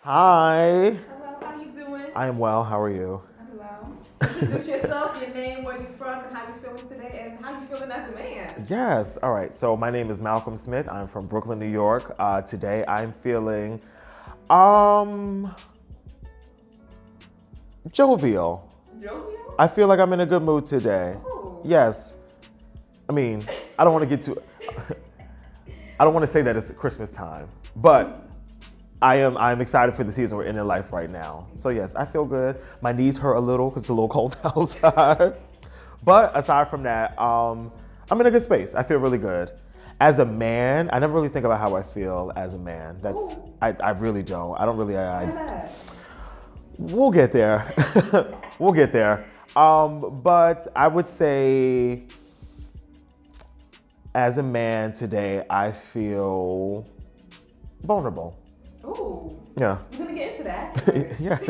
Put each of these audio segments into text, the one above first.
Hi. Hello, how you doing? I am well. How are you? Hello. Introduce yourself, your name, where you're from, and how you feeling today, and how you feeling as a man. Yes. All right. So my name is Malcolm Smith. I'm from Brooklyn, New York. Today I'm feeling um jovial. Jovial? I feel like I'm in a good mood today. Oh. Yes. I mean, I don't want to get too I don't want to say that it's Christmas time, but I'm excited for the season we're in life right now. So yes, I feel good. My knees hurt a little because it's a little cold outside. But aside from that, I'm in a good space. I feel really good. As a man, I never really think about how I feel as a man. I really don't. I don't really. We'll get there. We'll get there. But I would say, as a man today, I feel vulnerable. Ooh. Yeah. We're gonna get into that. Yes.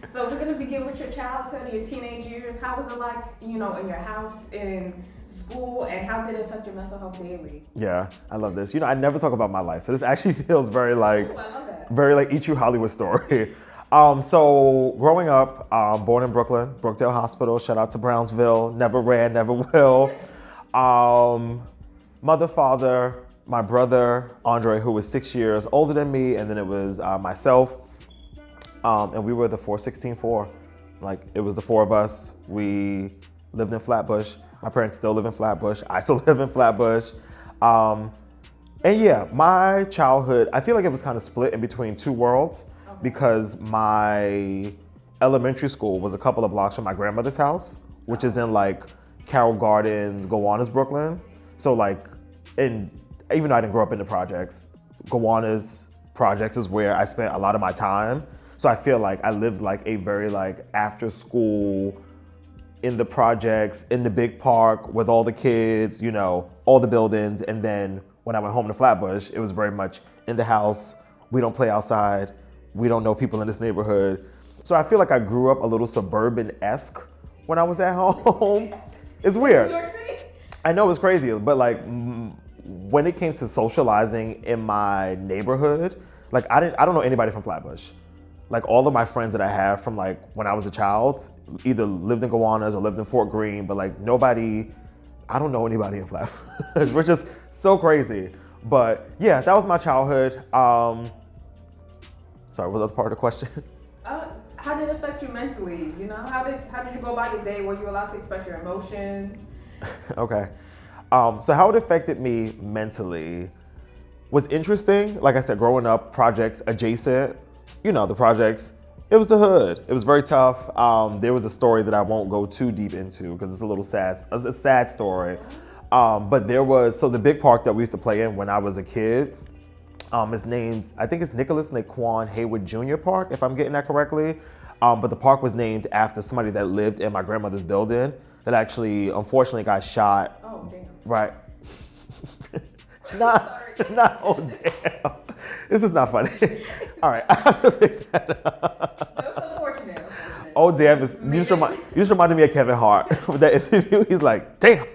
So we're gonna begin with your childhood and your teenage years. How was it like, in your house, in school, and how did it affect your mental health daily? Yeah, I love this. I never talk about my life, so this actually feels very like, Ooh, I love that. very like Eat You Hollywood story. So growing up, born in Brooklyn, Brookdale Hospital. Shout out to Brownsville. Never ran, never will. Mother, father, my brother Andre, who was 6 years older than me, and then it was myself. And we were the 416-4. Like, it was the four of us. We lived in Flatbush. My parents still live in Flatbush. I still live in Flatbush. And yeah, my childhood, I feel like it was kind of split in between two worlds because my elementary school was a couple of blocks from my grandmother's house, which is in like Carroll Gardens, Gowanus, Brooklyn. So like, even though I didn't grow up in the projects, Gowanus projects is where I spent a lot of my time. So I feel like I lived like a very like after school in the projects, in the big park with all the kids, all the buildings. And then when I went home to Flatbush, it was very much in the house. We don't play outside. We don't know people in this neighborhood. So I feel like I grew up a little suburban-esque when I was at home. It's weird. New York City? I know it's crazy, but like when it came to socializing in my neighborhood, like I don't know anybody from Flatbush. Like all of my friends that I have from like when I was a child either lived in Gowanus or lived in Fort Greene, but like I don't know anybody in Flatbush, which is so crazy. But yeah, that was my childhood. Sorry, what was the other part of the question? How did it affect you mentally? How did you go about your day? Were you allowed to express your emotions? Okay. So how it affected me mentally was interesting. Like I said, growing up, projects adjacent, the projects, it was the hood. It was very tough. There was a story that I won't go too deep into because it's a little sad. It's a sad story. But so the big park that we used to play in when I was a kid, is named, I think it's Nicholas Naquan Haywood Jr. Park, if I'm getting that correctly. But the park was named after somebody that lived in my grandmother's building that actually, unfortunately, got shot. Oh, damn. Right. not, oh, damn. This is not funny. All right, I have to pick that up. That's unfortunate. Oh, damn. You just reminded me of Kevin Hart with that interview. He's like, damn.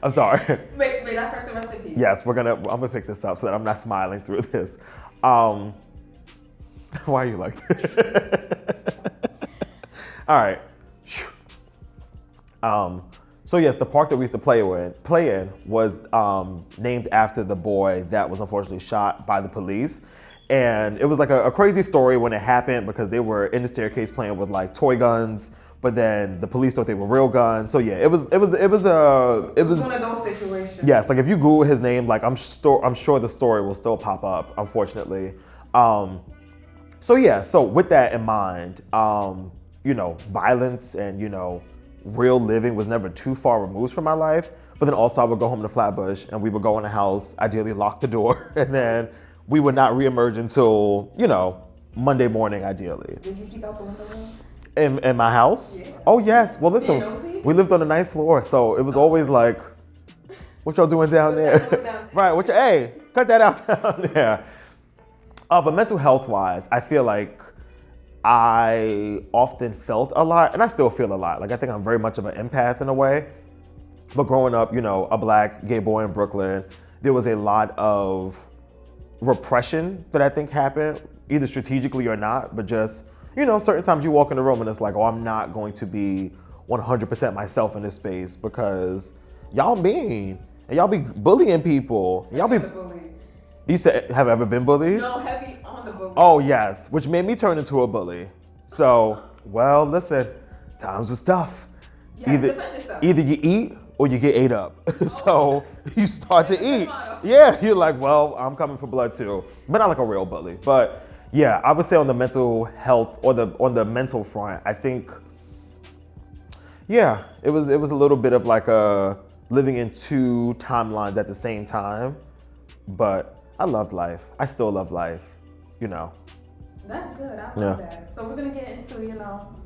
I'm sorry. Wait, that person rest in peace. Yes, I'm gonna pick this up so that I'm not smiling through this. Why are you like this? All right. So yes, the park that we used to play in was named after the boy that was unfortunately shot by the police. And it was like a crazy story when it happened because they were in the staircase playing with like toy guns, but then the police thought they were real guns. So yeah, it was one of those situations. Yes, like if you Google his name, like I'm sure the story will still pop up, unfortunately. So yeah, so with that in mind, violence and real living was never too far removed from my life. But then also I would go home to Flatbush and we would go in the house, ideally lock the door, and then we would not reemerge until, Monday morning, ideally. Did you peek out the window? In my house? Yeah. Oh yes. Well listen, we lived on the 9th floor, so it was always like, what y'all doing down there? Right, hey, cut that out down there. But mental health wise, I feel like I often felt a lot, and I still feel a lot. Like I think I'm very much of an empath in a way. But growing up, a black gay boy in Brooklyn, there was a lot of repression that I think happened, either strategically or not, but just, certain times you walk in the room and it's like, oh, I'm not going to be 100% myself in this space because y'all mean and y'all be bullying people. And y'all be. You said, have ever been bullied? No, heavy on the bully. Oh, yes, which made me turn into a bully. So, well, listen, times was tough. Either you eat or you get ate up. So you start to eat. Yeah, you're like, well, I'm coming for blood too. But not like a real bully. But yeah, I would say on the mental health or on the mental front, I think, yeah, it was a little bit of like a living in two timelines at the same time. But I loved life. I still love life, That's good. I love that. So we're going to get into,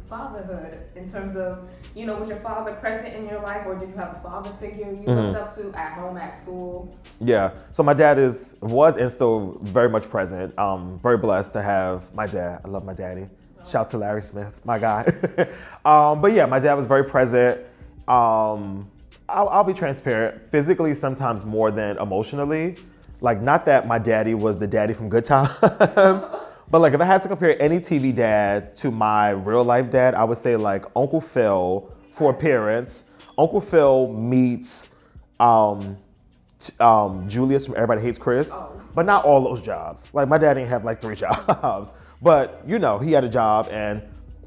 fatherhood in terms of, was your father present in your life or did you have a father figure you looked up to at home, at school? Yeah. So my dad was and still very much present. Very blessed to have my dad. I love my daddy. Oh. Shout out to Larry Smith, my guy. But yeah, my dad was very present. I'll be transparent. Physically, sometimes more than emotionally. Like, not that my daddy was the daddy from Good Times, but like if I had to compare any TV dad to my real life dad, I would say like Uncle Phil for appearance. Uncle Phil meets Julius from Everybody Hates Chris, but not all those jobs. Like my dad didn't have like 3 jobs, but he had a job and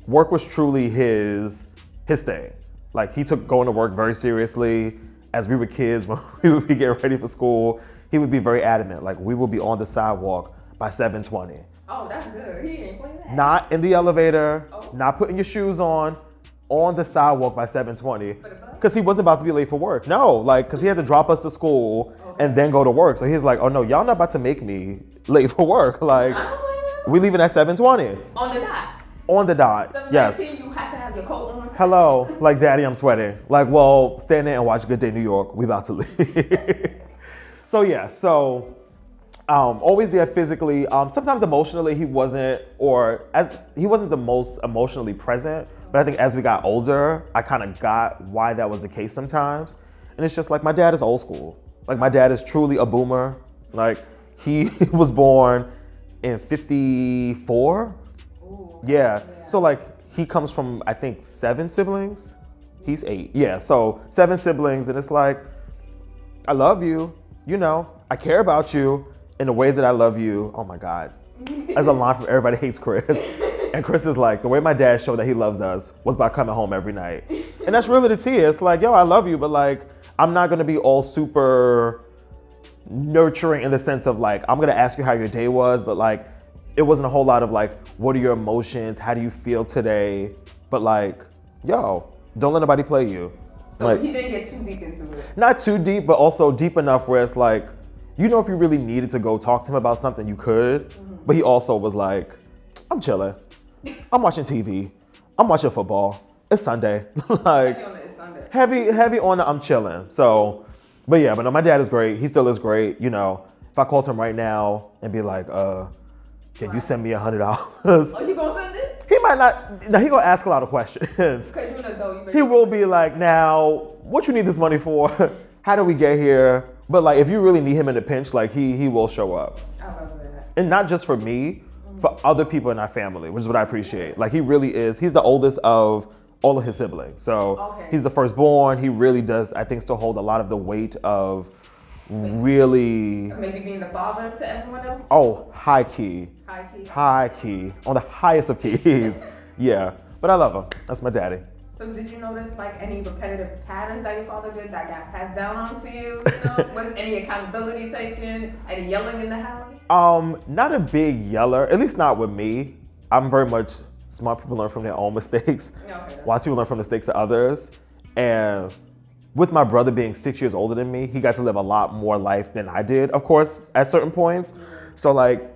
work was truly his thing. Like he took going to work very seriously. As we were kids, when we would be getting ready for school, he would be very adamant. Like we would be on the sidewalk by 7:20. Oh, that's good. He ain't playing that. Not in the elevator, not putting your shoes on the sidewalk by 7:20. Because he wasn't about to be late for work. No, like, because he had to drop us to school and then go to work. So he's like, oh no, y'all not about to make me late for work. Like, we leaving at 7:20. On the dot. On the dot, yes. You have to have your coat on. Hello, like, daddy, I'm sweating. Like, well, stand there and watch Good Day New York. We about to leave. So yeah, always there physically. Sometimes emotionally, he wasn't the most emotionally present. But I think as we got older, I kind of got why that was the case sometimes. And it's just like my dad is old school. Like my dad is truly a boomer. Like he was born in 54. Ooh, yeah. So like he comes from, I think, 7 siblings. He's 8. Yeah. So 7 siblings. And it's like, I love you. I care about you in the way that I love you. Oh my God. As a line from Everybody Hates Chris. And Chris is like, the way my dad showed that he loves us was by coming home every night. And that's really the tea. It's like, yo, I love you, but like, I'm not gonna be all super nurturing in the sense of like, I'm gonna ask you how your day was, but like, it wasn't a whole lot of like, what are your emotions? How do you feel today? But like, yo, don't let nobody play you. So like, he didn't get too deep into it. Not too deep, but also deep enough where it's like, if you really needed to go talk to him about something, you could. But he also was like, I'm chilling. I'm watching TV. I'm watching football. It's Sunday. Like heavy on it, it's Sunday. Heavy on it, I'm chilling. So, but yeah, but no, my dad is great. He still is great. If I called him right now and be like, can you send me $100? Oh, he gonna send it? He might not. No, he gonna ask a lot of questions. Because you're an adult. He will be like, now, what you need this money for? How do we get here? But like, if you really need him in a pinch, like he will show up. I love that. And not just for me, for other people in our family, which is what I appreciate. Like he really is. He's the oldest of all of his siblings. So he's the firstborn. He really does, I think, still hold a lot of the weight of really. Maybe being the father to everyone else? Oh, high key. High key. On the highest of keys. Yeah. But I love him. That's my daddy. So did you notice like any repetitive patterns that your father did that got passed down onto you? Was any accountability taken? Any yelling in the house? Not a big yeller, at least not with me. I'm very much smart people learn from their own mistakes. Okay. Wise people learn from the mistakes of others. And with my brother being 6 years older than me, he got to live a lot more life than I did, of course, at certain points. So like,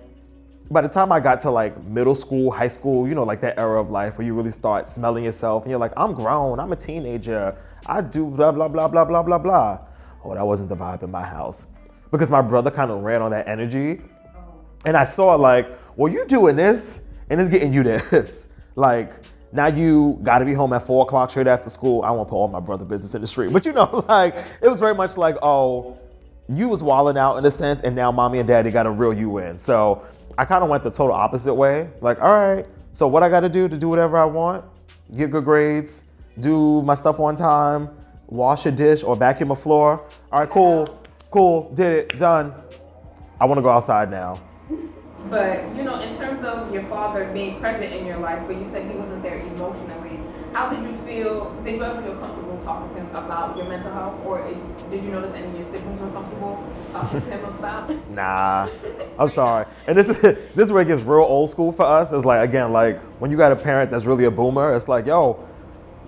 by the time I got to like middle school, high school, like that era of life where you really start smelling yourself and you're like, I'm grown, I'm a teenager, I do blah, blah, blah, blah, blah, blah, blah. Oh, that wasn't the vibe in my house. Because my brother kind of ran on that energy. And I saw like, well, you doing this and it's getting you this. Like, now you gotta be home at 4 o'clock straight after school. I won't put all my brother business in the street. But like, it was very much like, oh, you was wilding out in a sense, and now mommy and daddy got to reel you in. So I kind of went the total opposite way. Like, all right, so what I got to do whatever I want, get good grades, do my stuff on time, wash a dish or vacuum a floor. All right, cool, did it, done. I want to go outside now. But, you know, in terms of your father being present in your life, but you said he wasn't there emotionally, how did you feel? Did you ever feel comfortable talking to him about your mental health? Or did you notice any of your siblings were comfortable talking to him about? Nah, I'm sorry. And this is where it gets real old school for us. It's like, again, like when you got a parent that's really a boomer, it's like, yo,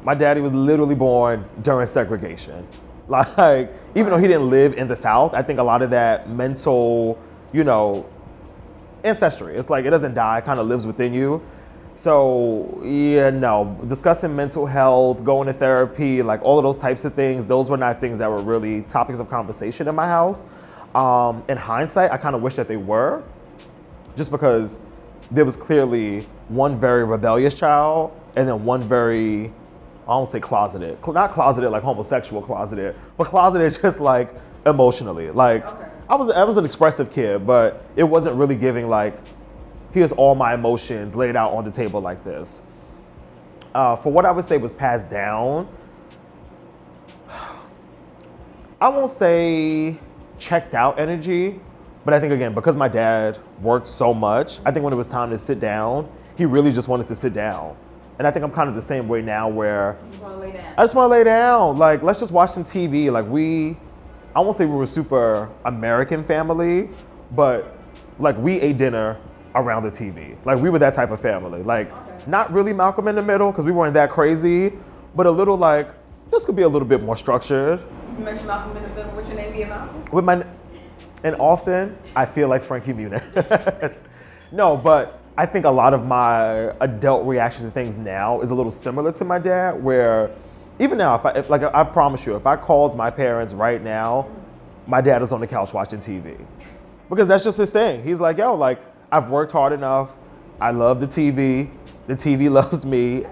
my daddy was literally born during segregation. Like, even though he didn't live in the South, I think a lot of that mental, you know, ancestry, it's like it doesn't die, it kind of lives within you. So yeah, no, discussing mental health, going to therapy, like all of those types of things, those were not things that were really topics of conversation in my house. In hindsight, I kind of wish that they were, just because there was clearly one very rebellious child and then one very, I don't say closeted, not closeted like homosexual closeted, but closeted just like emotionally. Like, Okay. I was an expressive kid, but it wasn't really giving like, here's all my emotions laid out on the table like this. For what I would say was passed down, I won't say checked out energy, but I think again, because my dad worked so much, I think when it was time to sit down, he really just wanted to sit down. And I think I'm kind of the same way now where You just want to lay down. I just want to lay down. Like, let's just watch some TV. Like I won't say we were a super American family, but like we ate dinner around the TV. Like we were that type of family. Like not really Malcolm in the Middle because we weren't that crazy, but a little like, this could be a little bit more structured. You mentioned Malcolm in the Middle. What's your name being Malcolm? And often I feel like Frankie Muniz. No, but I think a lot of my adult reaction to things now is a little similar to my dad, where even now, if I promise you, if I called my parents right now, my dad is on the couch watching TV. Because that's just his thing. He's like, yo, like, I've worked hard enough. I love the TV. The TV loves me.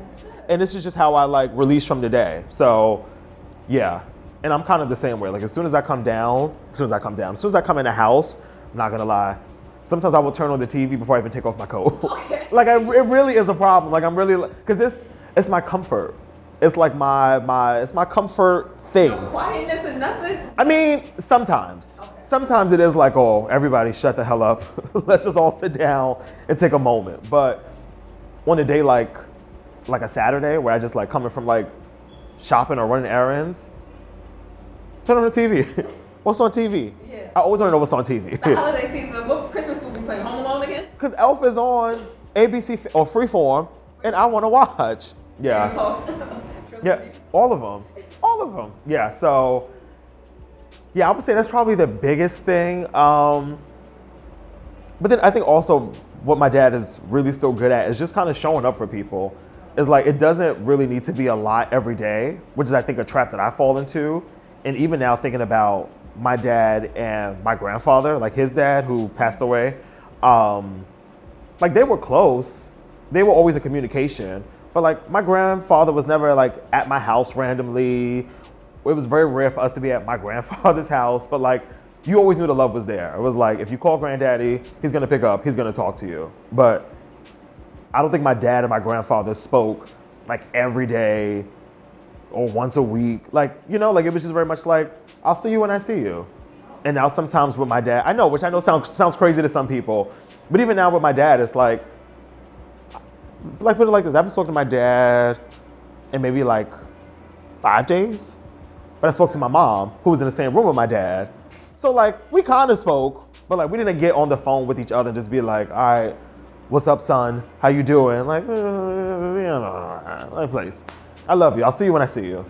And this is just how I like release from the day. So, yeah. And I'm kind of the same way. Like, as soon as I come in the house, I'm not gonna lie, sometimes I will turn on the TV before I even take off my coat. Okay. Like, it really is a problem. Like, I'm really, because it's my comfort. It's like it's my comfort thing. No quietness and nothing? I mean, sometimes. Okay. Sometimes it is like, oh, everybody shut the hell up. Let's just all sit down and take a moment. But on a day like a Saturday where I just like coming from like shopping or running errands, turn on the TV. What's on TV? Yeah. I always want to know what's on TV. The holiday season, what Christmas movie playing? Home Alone again? Because Elf is on ABC or Freeform, and I want to watch. Yeah. Yeah, all of them. Yeah, so, yeah, I would say that's probably the biggest thing. But then I think also what my dad is really still good at is just kind of showing up for people. It's like, it doesn't really need to be a lot every day, which is, I think, a trap that I fall into. And even now thinking about my dad and my grandfather, like his dad who passed away, like they were close. They were always in communication. But like my grandfather was never like at my house randomly. It was very rare for us to be at my grandfather's house, but like you always knew the love was there. It was like, if you call granddaddy, he's gonna pick up, he's gonna talk to you. But I don't think my dad and my grandfather spoke like every day or once a week. Like, you know, like it was just very much like, I'll see you when I see you. And now sometimes with my dad, which I know sounds crazy to some people, but even now with my dad, it's like put it like this, I haven't spoken to my dad in maybe like 5 days, but I spoke to my mom, who was in the same room with my dad. So like, we kind of spoke, but like we didn't get on the phone with each other and just be like, all right, what's up, son? How you doing? Like, place. I love you. I'll see you when I see you.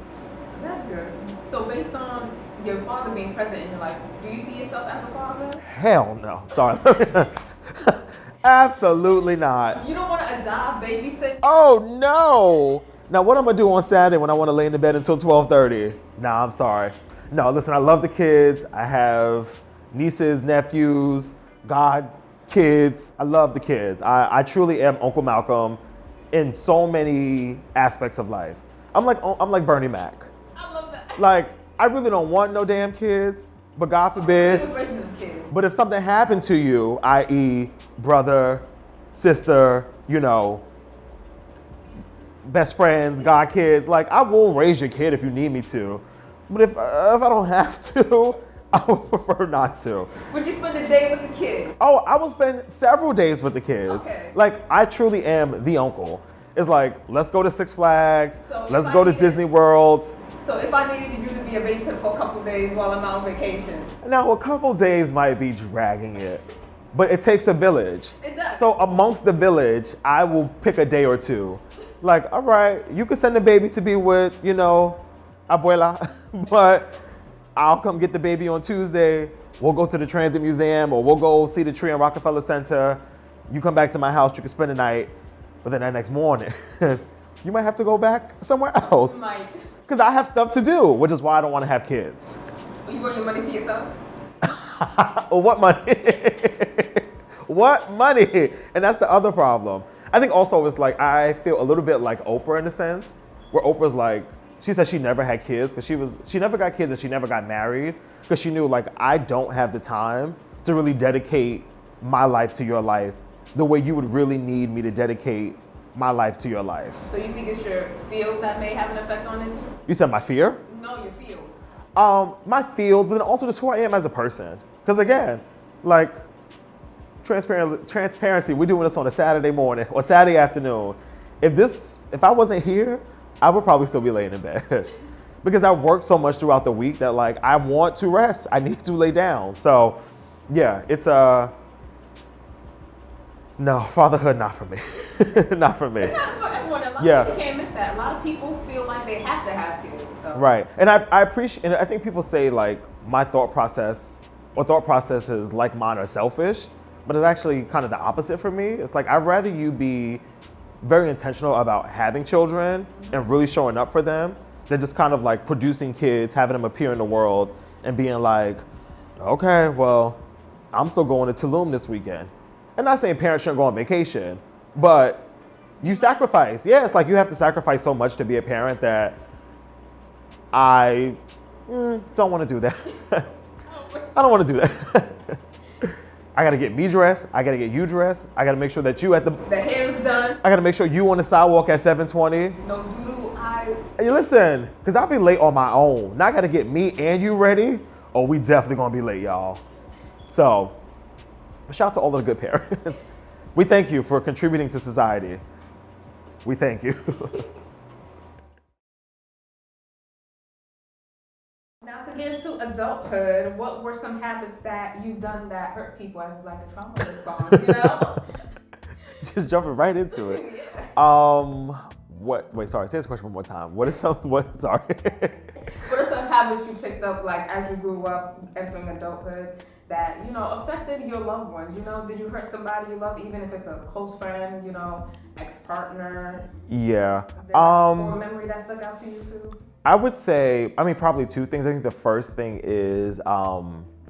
That's good. So based on your father being present in your life, do you see yourself as a father? Hell no. Sorry. Absolutely not. You don't want to adopt, babysit? Oh no. Now what I'm gonna do on Saturday when I want to lay in the bed until 12:30? Nah, I'm sorry. No, listen, I love the kids. I have nieces, nephews, god kids. I love the kids. I truly am Uncle Malcolm in so many aspects of life. I'm like Bernie Mac. I love that. Like, I really don't want no damn kids, But God He forbid, was raising them kids. but if something happened to you, i.e. brother, sister, best friends, god kids, like I will raise your kid if you need me to. But if I don't have to, I would prefer not to. Would you spend a day with the kid? Oh, I will spend several days with the kids. Okay. Like I truly am the uncle. It's like, let's go to Six Flags, So let's if go I to needed- Disney World. So if I needed you to be a babysitter for a couple days while I'm out on vacation. Now, a couple days might be dragging it, but it takes a village. It does. So amongst the village, I will pick a day or two. Like, all right, you can send the baby to be with, abuela, but I'll come get the baby on Tuesday. We'll go to the Transit Museum or we'll go see the tree in Rockefeller Center. You come back to my house, you can spend the night, but then that next morning, you might have to go back somewhere else. Might. Because I have stuff to do, which is why I don't want to have kids. You want your money to yourself? What money? What money? And that's the other problem. I think also it's like I feel a little bit like Oprah in a sense, where Oprah's like, she said she never had kids because she never got kids and she never got married because she knew like I don't have the time to really dedicate my life to your life the way you would really need me to dedicate my life to your life. So you think it's your field that may have an effect on it too? You said my fear? No, your fields. My field, but then also just who I am as a person. Because again, like transparency, we're doing this on a Saturday morning or Saturday afternoon. If I wasn't here, I would probably still be laying in bed because I work so much throughout the week that like I want to rest. I need to lay down. So yeah, it's no, fatherhood not for me. Not for me. It's not for everyone. A lot Yeah. of people can't admit that. A lot of people feel like they have to have kids. So. Right. And I appreciate, and I think people say like my thought processes like mine are selfish, but it's actually kind of the opposite for me. It's like I'd rather you be very intentional about having children and really showing up for them than just kind of like producing kids, having them appear in the world and being like, okay, well, I'm still going to Tulum this weekend. And not saying parents shouldn't go on vacation, but you sacrifice. Yeah, it's like you have to sacrifice so much to be a parent that I don't want to do that. I don't want to do that. I got to get me dressed. I got to get you dressed. I got to make sure that you The hair's done. I got to make sure you on the sidewalk at 7:20. No doodle eye. Hey, listen, because I'll be late on my own. Now I got to get me and you ready, or we definitely going to be late, y'all. So, shout out to all of the good parents. We thank you for contributing to society. We thank you. Now to get into adulthood, what were some habits that you've done that hurt people as like a trauma response, Just jumping right into it. Yeah. Wait, sorry, say this question one more time. Sorry. What are some habits you picked up like as you grew up entering adulthood that, affected your loved ones? Did you hurt somebody you love, even if it's a close friend, ex-partner? Yeah. Is there a core memory that stuck out to you too? I would say, probably two things. I think the first thing is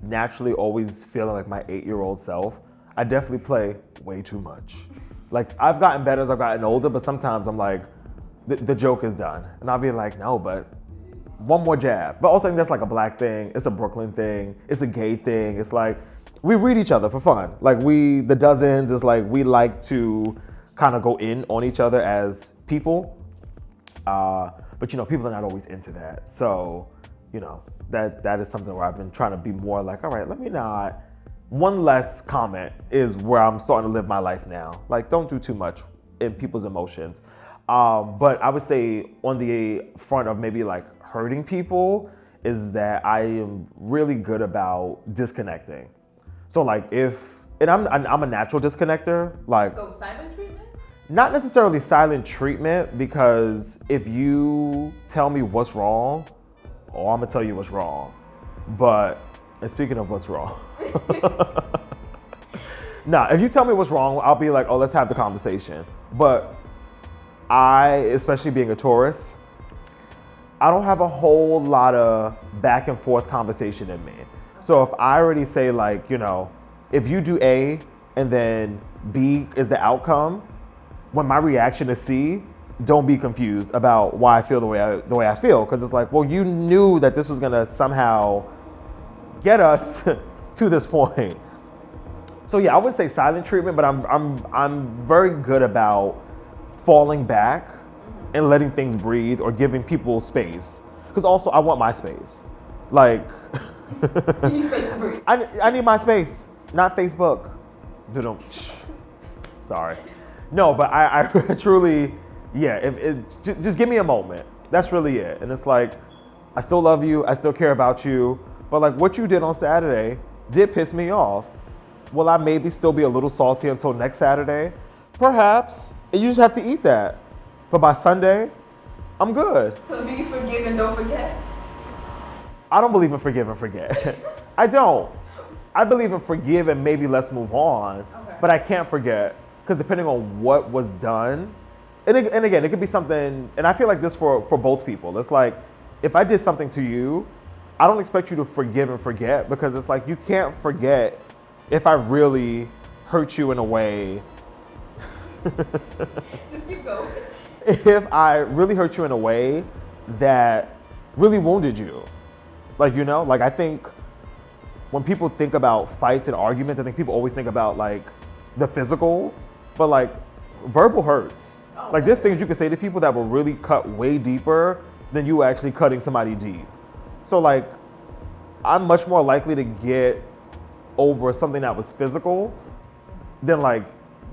naturally always feeling like my 8-year-old self. I definitely play way too much. Like, I've gotten better as I've gotten older, but sometimes I'm like, the joke is done. And I'll be like, no, but one more jab. But also I think that's like a black thing. It's a Brooklyn thing. It's a gay thing. It's like, we read each other for fun. Like the dozens is like, we like to kind of go in on each other as people. But people are not always into that. So, that is something where I've been trying to be more like, all right, let me not. One less comment is where I'm starting to live my life now. Like, don't do too much in people's emotions. But I would say on the front of maybe like hurting people is that I am really good about disconnecting. So like I'm a natural disconnector. Like, So silent treatment? not necessarily silent treatment, because if you tell me what's wrong, I'm gonna tell you what's wrong. And speaking of what's wrong, if you tell me what's wrong, I'll be like, oh, let's have the conversation. But especially being a tourist, I don't have a whole lot of back and forth conversation in me. So if I already say like, if you do A and then B is the outcome, when my reaction is C, don't be confused about why I feel the way I feel. Because it's like, well, you knew that this was gonna somehow get us to this point. So yeah, I wouldn't say silent treatment, but I'm very good about falling back and letting things breathe or giving people space. Because also I want my space. Like You need space to breathe. I need my space, not Facebook. Sorry. No, but I truly, yeah, just give me a moment. That's really it. And it's like, I still love you, I still care about you, but like what you did on Saturday did piss me off. Will I maybe still be a little salty until next Saturday? Perhaps. And you just have to eat that. But by Sunday, I'm good. So do you forgive and don't forget? I don't believe in forgive and forget. I don't. I believe in forgive and maybe let's move on. Okay. But I can't forget because depending on what was done, and again, it could be something, and I feel like this for both people. It's like, if I did something to you, I don't expect you to forgive and forget because it's like you can't forget if I really hurt you in a way. Just keep going. If I really hurt you in a way that really wounded you. Like, you know, like I think when people think about fights and arguments, I think people always think about like the physical, but like verbal hurts. Oh, like there's things you can say to people that will really cut way deeper than you actually cutting somebody deep. So like, I'm much more likely to get over something that was physical than like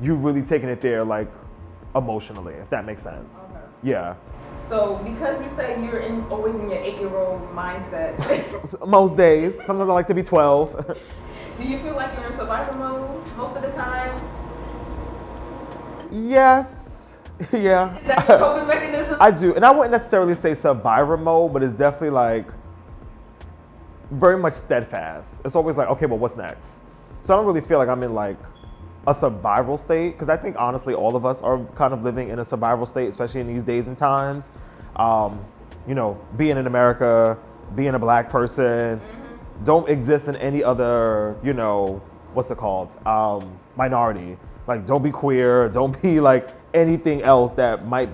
you really taking it there like emotionally, if that makes sense. Okay. Yeah. So because you say you're always in your 8-year-old mindset, Most days. Sometimes I like to be 12. do you feel like you're in survival mode most of the time? Yes. Yeah. Is that your coping mechanism? I do. And I wouldn't necessarily say survivor mode, but it's definitely like very much steadfast. It's always like, okay, but what's next? So I don't really feel like I'm in like a survival state, because I think honestly all of us are kind of living in a survival state, especially in these days and times. You know, being in America, being a black person, don't exist in any other, you know, what's it called? Minority. Like, don't be queer, don't be like anything else that might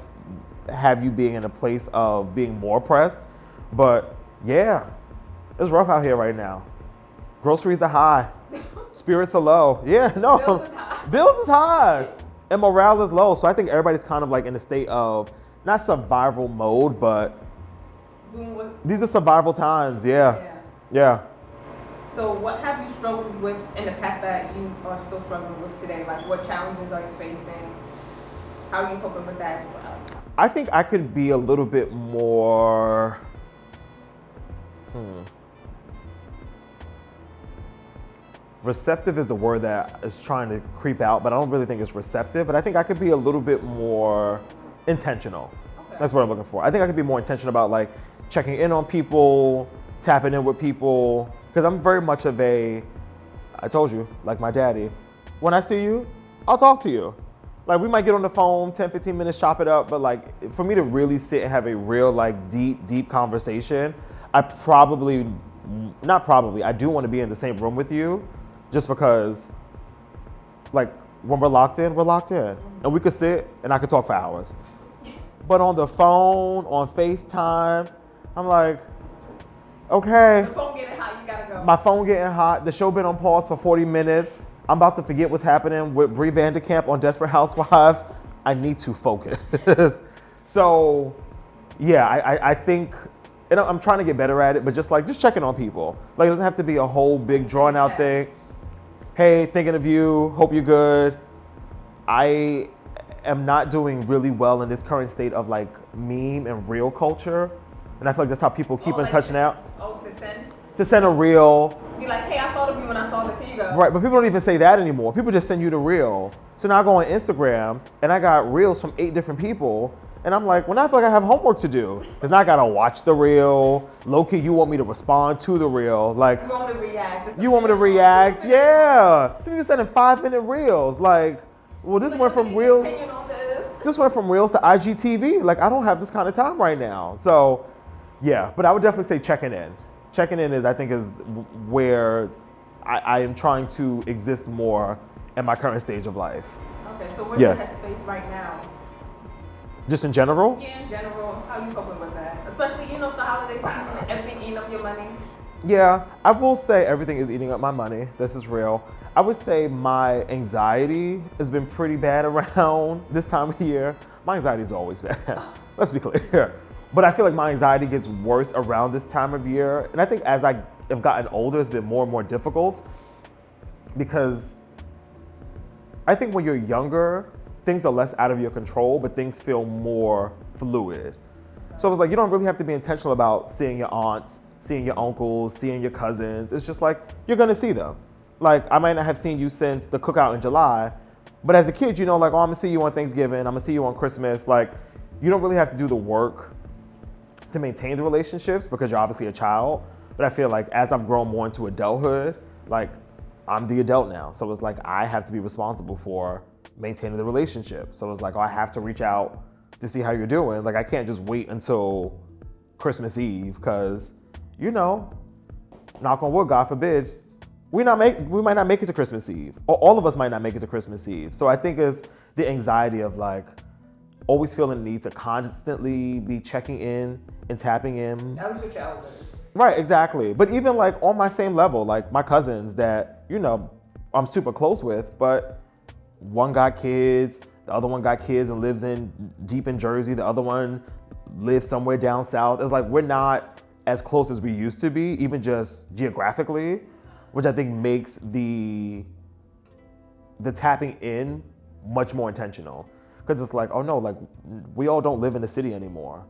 have you being in a place of being more oppressed. But yeah, it's rough out here right now. Groceries are high. Spirits are low. Yeah, no. Bills is high. Bills is high. And morale is low. So I think everybody's kind of like in a state of not survival mode, but Doing what? these are survival times. Yeah. Yeah. So what have you struggled with in the past that you are still struggling with today? Like, what challenges are you facing? How are you coping with that as well? I think I could be a little bit more. Receptive is the word that is trying to creep out, but I don't really think it's receptive. But I think I could be a little bit more intentional. Okay. That's what I'm looking for. I think I could be more intentional about like checking in on people, tapping in with people. Because I'm very much of I told you, like my daddy, when I see you, I'll talk to you. Like we might get on the phone, 10, 15 minutes, chop it up. But like for me to really sit and have a real like deep conversation, I do want to be in the same room with you. Just because, like, when we're locked in, and we could sit and I could talk for hours. But on the phone, on FaceTime, I'm like, okay. The phone getting hot, you gotta go. My phone getting hot. The show been on pause for 40 minutes. I'm about to forget what's happening with Brie Vanderkamp on Desperate Housewives. I need to focus. So, yeah, I think, and I'm trying to get better at it, but just checking on people. Like, it doesn't have to be a whole big drawn out thing. Hey, thinking of you, hope you're good. I am not doing really well in this current state of like meme and reel culture. And I feel like that's how people keep in touch now. Oh, to send? To send a reel. Be like, hey, I thought of you when I saw this, here you go. Right, but people don't even say that anymore. People just send you the reel. So now I go on Instagram and I got reels from 8 different people. And I'm like, well, now I feel like I have homework to do. Because now I gotta watch the reel. Low-key, you want me to respond to the reel. Like, You want me to react? you want me to react? Yeah. Some people sending 5-minute reels. Like, well, this went from reels. Opinion on this? This went from reels to IGTV. Like, I don't have this kind of time right now. So, yeah. But I would definitely say checking in. Checking in I think, is where I am trying to exist more in my current stage of life. Okay, so where's your headspace right now? Just in general? Yeah, in general, how you coping with that? Especially, it's the holiday season and everything eating up your money. Yeah, I will say everything is eating up my money. This is real. I would say my anxiety has been pretty bad around this time of year. My anxiety is always bad. Let's be clear. But I feel like my anxiety gets worse around this time of year. And I think as I have gotten older, it's been more and more difficult because I think when you're younger, things are less out of your control, but things feel more fluid. So it's like you don't really have to be intentional about seeing your aunts, seeing your uncles, seeing your cousins. It's just like you're gonna see them. Like I might not have seen you since the cookout in July, but as a kid, you know, like, oh, I'm gonna see you on Thanksgiving, I'm gonna see you on Christmas. Like you don't really have to do the work to maintain the relationships because you're obviously a child. But I feel like as I've grown more into adulthood, like I'm the adult now. So it's like I have to be responsible for maintaining the relationship. So it's like, oh, I have to reach out to see how you're doing. Like I can't just wait until Christmas Eve because, you know, knock on wood, God forbid, we might not make it to Christmas Eve, or all of us might not make it to Christmas Eve. So I think it's the anxiety of like always feeling the need to constantly be checking in and tapping in. That was with your elders. Right, exactly. But even like on my same level, like my cousins that, you know, I'm super close with, but one got kids, the other one got kids and lives deep in Jersey. The other one lives somewhere down south. It's like we're not as close as we used to be, even just geographically, which I think makes the tapping in much more intentional. Because it's like, oh no, like we all don't live in the city anymore.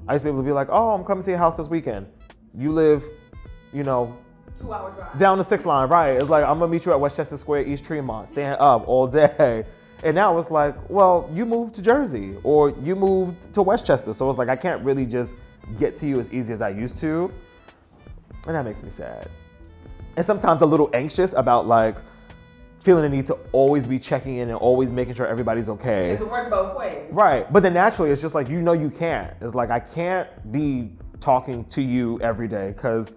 I used to be able to be like, oh, I'm coming to your house this weekend. You live, you know, 2-hour drive. Down the 6 line, right. It's like, I'm gonna meet you at Westchester Square, East Tremont, staying up all day. And now it's like, well, you moved to Jersey or you moved to Westchester. So it's like, I can't really just get to you as easy as I used to. And that makes me sad. And sometimes a little anxious about like feeling the need to always be checking in and always making sure everybody's okay. It work both ways. Right, but then naturally it's just like, you know, you can't. It's like, I can't be talking to you every day because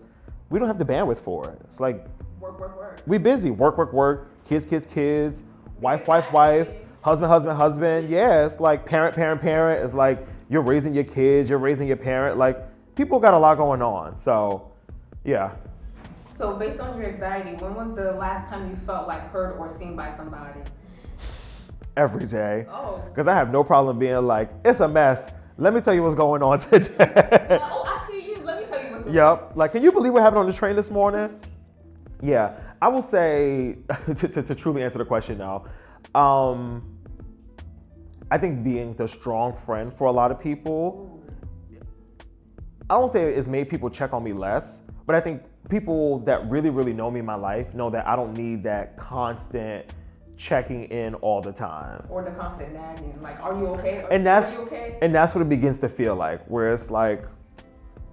we don't have the bandwidth for it. It's like, Work. we busy, work, kids, wife, husband. Yeah, it's like parent. It's like you're raising your kids, you're raising your parent. Like people got a lot going on. So, yeah. So based on your anxiety, when was the last time you felt like heard or seen by somebody? Every day. Oh. Because I have no problem being like, it's a mess. Let me tell you what's going on today. Oh, I see you. Let me tell you what's going on. Yep. Like, can you believe what happened on the train this morning? Yeah. I will say, to truly answer the question now, I think being the strong friend for a lot of people, I don't say it's made people check on me less, but I think people that really, really know me in my life know that I don't need that constant checking in all the time. Or the constant nagging, like, are you okay? And that's okay? And that's what it begins to feel like, where it's like,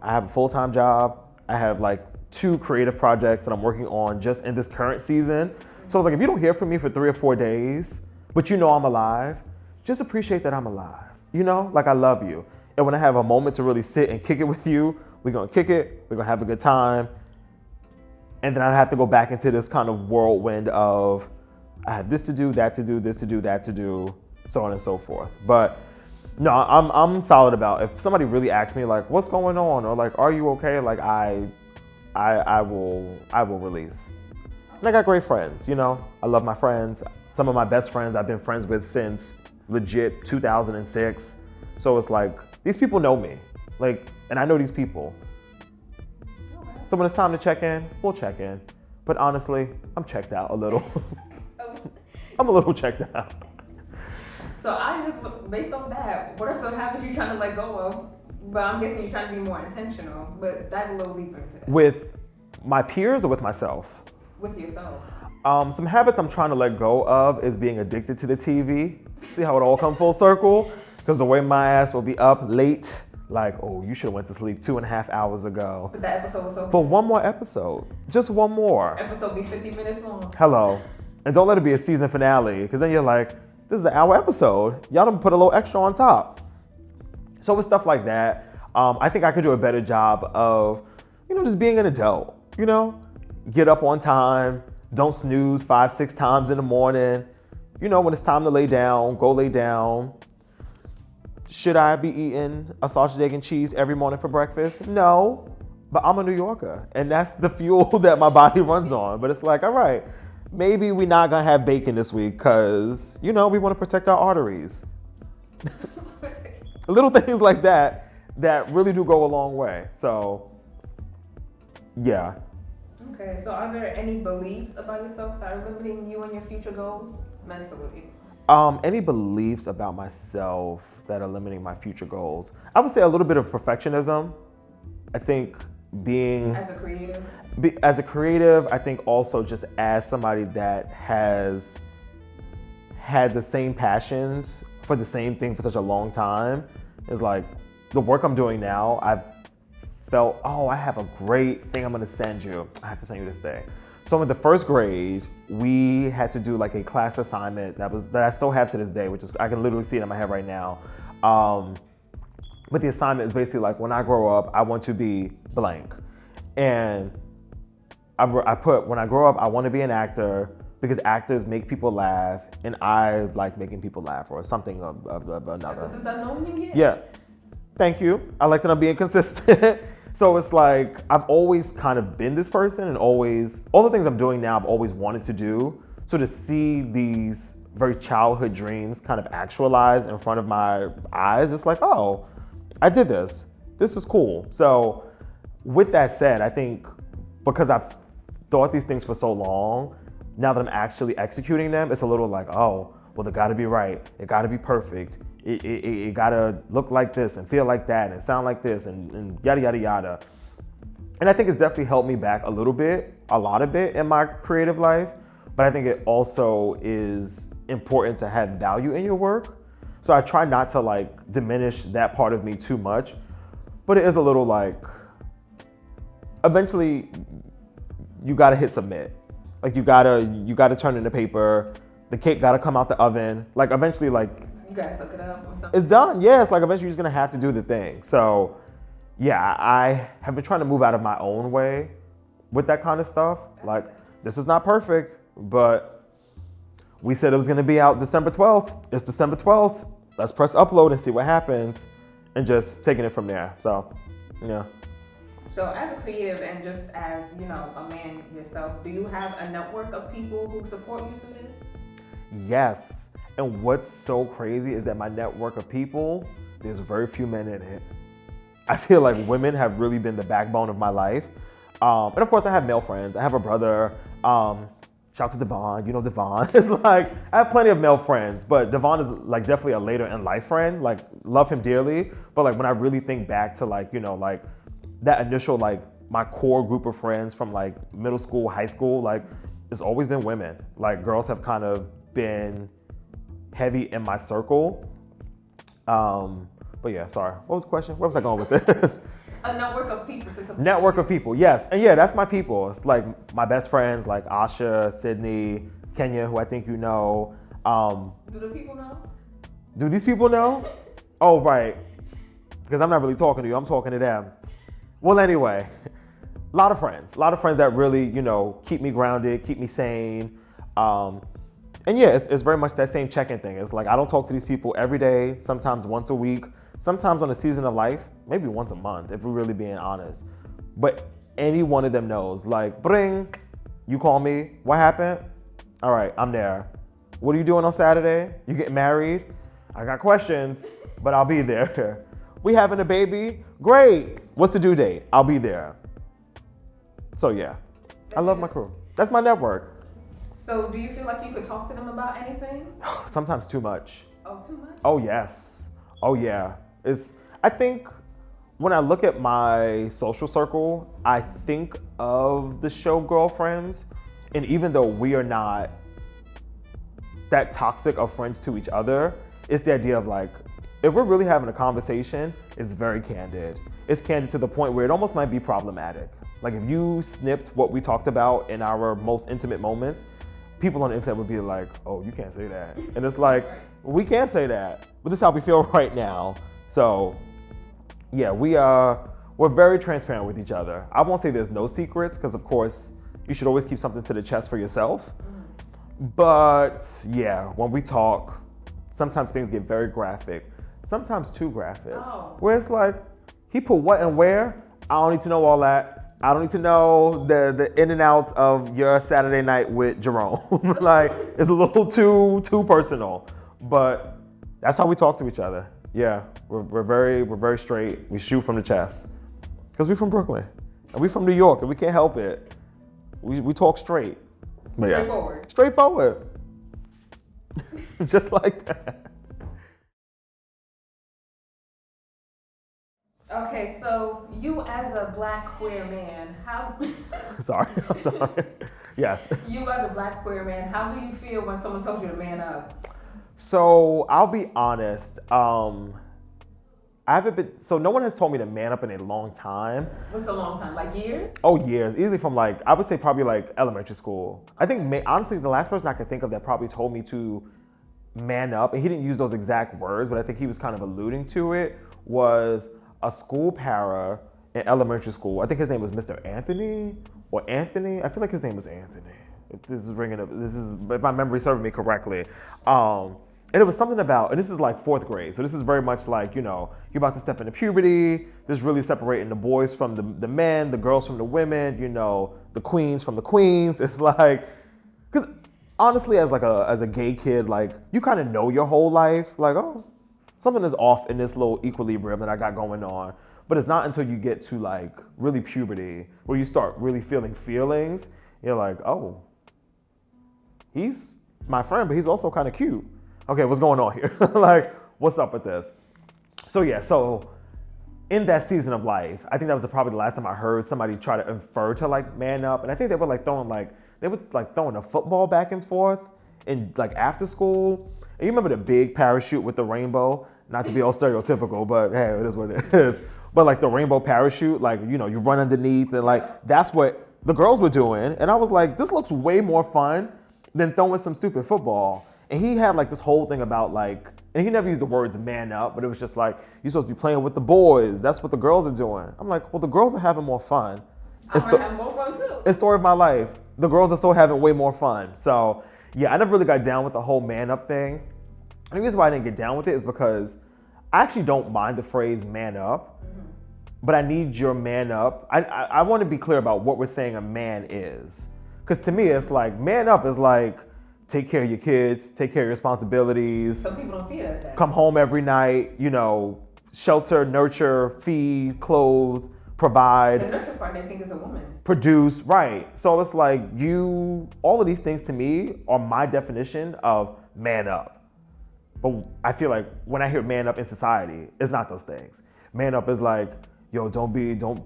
I have a full-time job, I have like 2 creative projects that I'm working on just in this current season. So it's like, if you don't hear from me for 3 or 4 days, but you know I'm alive, just appreciate that I'm alive. You know, like I love you. And when I have a moment to really sit and kick it with you, we're gonna kick it, we're gonna have a good time. And then I have to go back into this kind of whirlwind of, I have this to do, that to do, this to do, that to do, so on and so forth. But no, I'm solid about, if somebody really asks me like, what's going on? Or like, are you okay? Like I will release. And I got great friends, you know? I love my friends. Some of my best friends I've been friends with since legit 2006. So it's like, these people know me. Like, and I know these people. So when it's time to check in, we'll check in. But honestly, I'm checked out a little. I'm a little checked out. So I just, based on that, what are some habits you're trying to let go of? But I'm guessing you're trying to be more intentional, but dive a little deeper into that. With my peers or with myself? With yourself. Some habits I'm trying to let go of is being addicted to the TV. See how it all come full circle? Because the way my ass will be up late, like, oh, you should have went to sleep 2.5 hours ago. But that episode was so For one more episode. Just one more. Episode be 50 minutes long. Hello. And don't let it be a season finale, because then you're like, this is an hour episode. Y'all done put a little extra on top. So with stuff like that, I think I could do a better job of, you know, just being an adult, you know? Get up on time, don't snooze 5-6 times in the morning. You know, when it's time to lay down, go lay down. Should I be eating a sausage, egg, and cheese every morning for breakfast? No. But I'm a New Yorker, and that's the fuel that my body runs on. But it's like, all right, maybe we're not gonna have bacon this week because, we want to protect our arteries. Little things like that really do go a long way. So, yeah. Okay, so are there any beliefs about yourself that are limiting you and your future goals mentally? Any beliefs about myself that are limiting my future goals? I would say a little bit of perfectionism. I think being as a creative, I think also just as somebody that has had the same passions for the same thing for such a long time, is like the work I'm doing now, I've felt, I have a great thing I'm gonna send you. I have to send you this thing. So in the first grade, we had to do like a class assignment that I still have to this day, which is, I can literally see it in my head right now. But the assignment is basically like, when I grow up, I want to be blank. And I put, when I grow up, I want to be an actor because actors make people laugh, and I like making people laugh, or something of another. Since I've known you, yeah. Thank you. I like that I'm being consistent. So it's like, I've always kind of been this person, and always, all the things I'm doing now, I've always wanted to do. So to see these very childhood dreams kind of actualize in front of my eyes, it's like, oh, I did this. This is cool. So with that said, I think because I've thought these things for so long, now that I'm actually executing them, it's a little like, oh, well, they gotta be right. It gotta be perfect. It gotta look like this and feel like that and sound like this and yada, yada, yada. And I think it's definitely helped me back a lot of it in my creative life. But I think it also is important to have value in your work. So I try not to like diminish that part of me too much, but it is a little like, eventually you gotta hit submit. Like you gotta turn in the paper, the cake gotta come out the oven. Like eventually, like, you gotta suck it up or something. It's done. Yeah, it's like eventually you're just gonna have to do the thing. So yeah, I have been trying to move out of my own way with that kind of stuff. Like, this is not perfect, but we said it was gonna be out December 12th. It's December 12th. Let's press upload and see what happens, and just taking it from there. So, yeah. So as a creative and just as, a man yourself, do you have a network of people who support you through this? Yes. And what's so crazy is that my network of people, there's very few men in it. I feel like women have really been the backbone of my life. And of course I have male friends. I have a brother. Shout out to Devon. You know Devon. It's like, I have plenty of male friends, but Devon is like definitely a later in life friend. Like, love him dearly. But like when I really think back to like, like that initial, like my core group of friends from like middle school, high school, like it's always been women. Like girls have kind of been heavy in my circle. But yeah, sorry. What was the question? Where was I going with this? A network of people to support. Network of people, yes. And yeah, that's my people. It's like my best friends, like Asha, Sydney, Kenya, who I think you know. Do the people know? Do these people know? Oh, right. Because I'm not really talking to you. I'm talking to them. Well, anyway, a lot of friends that really, keep me grounded, keep me sane. And yeah, it's very much that same check-in thing. It's like, I don't talk to these people every day, sometimes once a week, sometimes on a season of life, maybe once a month, if we're really being honest. But any one of them knows, like, bring, you call me, what happened? All right, I'm there. What are you doing on Saturday? You getting married? I got questions, but I'll be there. We having a baby? Great. What's the due date? I'll be there. So yeah, I love my crew. That's my network. So do you feel like you could talk to them about anything? Sometimes too much. Oh, too much? Oh, yes. Oh, yeah. I think when I look at my social circle, I think of the show girlfriends. And even though we are not that toxic of friends to each other, it's the idea of like, if we're really having a conversation, it's very candid. It's candid to the point where it almost might be problematic. Like if you snipped what we talked about in our most intimate moments, people on the internet would be like, oh, you can't say that. And it's like, we can't say that, but this is how we feel right now. So yeah, we're very transparent with each other. I won't say there's no secrets, because of course you should always keep something to the chest for yourself. But yeah, when we talk, sometimes things get very graphic, sometimes too graphic. Oh. Where it's like, he put what and where? I don't need to know all that. I don't need to know the in and outs of your Saturday night with Jerome. Like, it's a little too personal. But that's how we talk to each other. Yeah, we're very straight. We shoot from the chest. Because we're from Brooklyn. And we're from New York, and we can't help it. We talk straight. But Straightforward. Straightforward. Just like that. Okay, so you as a black queer man, how... I'm sorry. Yes. You as a black queer man, how do you feel when someone tells you to man up? So I'll be honest. I haven't been. So no one has told me to man up in a long time. What's a long time? Like years? Oh, years. Easily from like, I would say probably like elementary school. I think honestly the last person I could think of that probably told me to man up, and he didn't use those exact words, but I think he was kind of alluding to it, was a school para in elementary school. I think his name was Mr. Anthony or Anthony. I feel like his name was Anthony. If this is ringing up, if my memory serving me correctly. And it was something about, and this is like 4th grade, so this is very much like, you know, you're about to step into puberty. This is really separating the boys from the men, the girls from the women, you know, the queens from the queens. It's like, because honestly, as a gay kid, like, you kind of know your whole life, like, oh, something is off in this little equilibrium that I got going on. But it's not until you get to like really puberty where you start really feeling feelings. You're like, oh, he's my friend, but he's also kind of cute. Okay, what's going on here? Like, what's up with this? So yeah, so in that season of life, I think that was probably the last time I heard somebody try to infer to like man up. And I think they were throwing a football back and forth in like after school. And you remember the big parachute with the rainbow? Not to be all stereotypical, but hey, it is what it is. But like the rainbow parachute, like, you know, you run underneath, and like that's what the girls were doing. And I was like, this looks way more fun than throwing some stupid football. And he had like this whole thing about like, and he never used the words man up, but it was just like, you're supposed to be playing with the boys. That's what the girls are doing. I'm like, well, the girls are having more fun. I'm having more fun too. It's story of my life. The girls are still having way more fun. So yeah, I never really got down with the whole man up thing. And the reason why I didn't get down with it is because I actually don't mind the phrase man up, but I need your man up. I want to be clear about what we're saying a man is. Because to me, it's like, man up is like, take care of your kids, take care of your responsibilities. So people don't see it as that. Come home every night, you know, shelter, nurture, feed, clothe, provide. The nurture part, they think is a woman. Produce, right. So it's like all of these things to me are my definition of man up. But I feel like when I hear man up in society, it's not those things. Man up is like, yo, I don't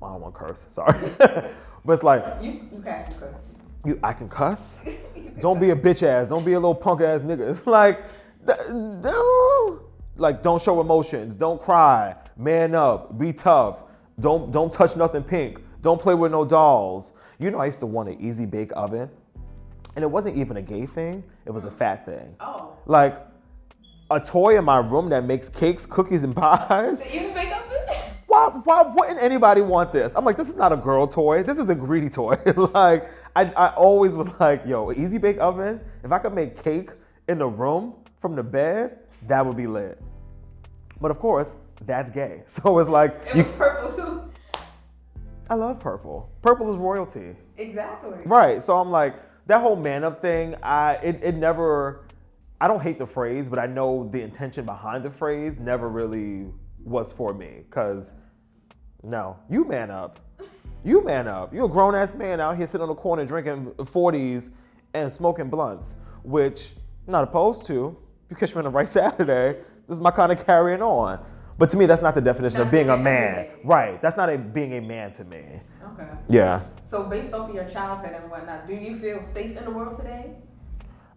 want to curse, sorry. But it's like, You can't curse. I can cuss? Don't be a bitch ass. Don't be a little punk ass nigga. It's like, don't show emotions. Don't cry. Man up. Be tough. Don't touch nothing pink. Don't play with no dolls. You know, I used to want an easy bake oven, and it wasn't even a gay thing. It was a fat thing. Oh. Like a toy in my room that makes cakes, cookies, and pies. The easy bake oven? Why wouldn't anybody want this? I'm like, this is not a girl toy. This is a greedy toy. Like, I always was like, yo, easy bake oven, if I could make cake in the room from the bed, that would be lit. But of course, that's gay. So it's like. It was purple too. I love purple. Purple is royalty. Exactly. Right. So I'm like, that whole man up thing, I don't hate the phrase, but I know the intention behind the phrase never really was for me. Cause no, you man up. You man up. You're a grown ass man out here sitting on the corner drinking 40s and smoking blunts, which I'm not opposed to. If you catch me on the right Saturday, this is my kind of carrying on. But to me, that's not the definition of being a man. Right. That's not being a man to me. Okay. Yeah. So based off of your childhood and whatnot, do you feel safe in the world today?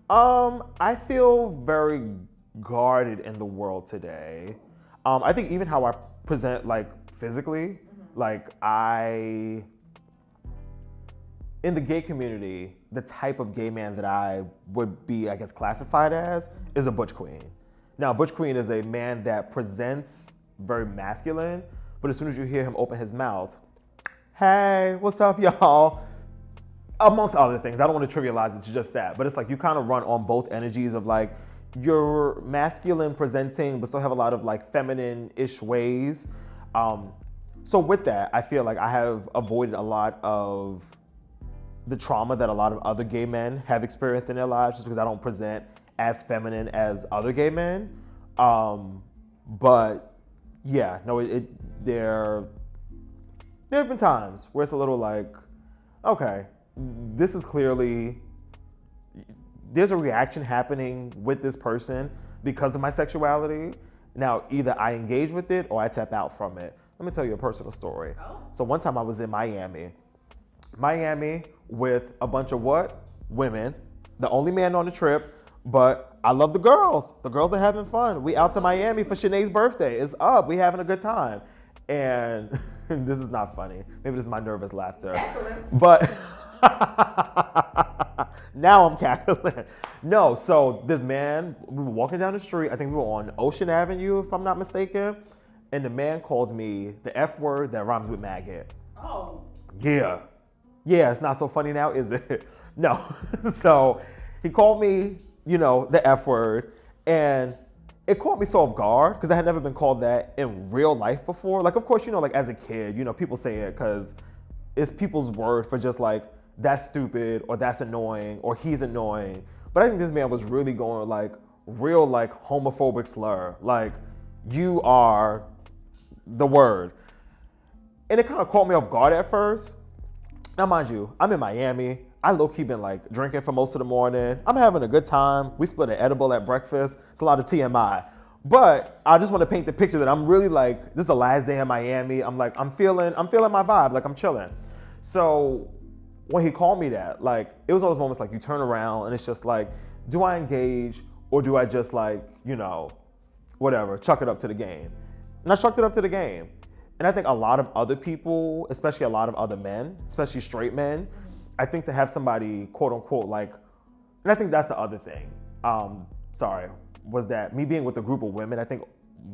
I feel very guarded in the world today. I think even how I present, like, physically, like, in the gay community, the type of gay man that I would be, I guess, classified as is a butch queen. Now, butch queen is a man that presents very masculine, but as soon as you hear him open his mouth, hey, what's up, y'all? Amongst other things, I don't want to trivialize it to just that, but it's like you kind of run on both energies of like, you're masculine presenting, but still have a lot of like feminine-ish ways. So with that, I feel like I have avoided a lot of the trauma that a lot of other gay men have experienced in their lives, just because I don't present as feminine as other gay men. But yeah, no, there have been times where it's a little like, okay, this is clearly, there's a reaction happening with this person because of my sexuality. Now, either I engage with it or I tap out from it. Let me tell you a personal story. Oh. So one time I was in Miami with a bunch of what? Women. The only man on the trip, but I love the girls. The girls are having fun. We out to Miami for Shanae's birthday. It's up. We having a good time. And this is not funny. Maybe this is my nervous laughter. Cackling. But now I'm cackling. No, so this man, we were walking down the street. I think we were on Ocean Avenue, if I'm not mistaken. And the man called me the F word that rhymes with maggot. Oh. Yeah. Yeah, it's not so funny now, is it? No. So he called me, the F word. And it caught me so off guard because I had never been called that in real life before. Like, of course, like as a kid, people say it because it's people's word for just like, that's stupid or that's annoying or he's annoying. But I think this man was really going like real like homophobic slur. Like, you are the word. And it kind of caught me off guard at first. Now, mind you, I'm in Miami. I low-key been like drinking for most of the morning. I'm having a good time. We split an edible at breakfast. It's a lot of TMI. But I just want to paint the picture that I'm really like, this is the last day in Miami. I'm like, I'm feeling my vibe. Like, I'm chilling. So when he called me that, like, it was one of those moments like you turn around and it's just like, do I engage or do I just like, whatever, chuck it up to the game? And I chucked it up to the game. And I think a lot of other people, especially a lot of other men, especially straight men, I think to have somebody, quote unquote, like, and I think that's the other thing, was that me being with a group of women, I think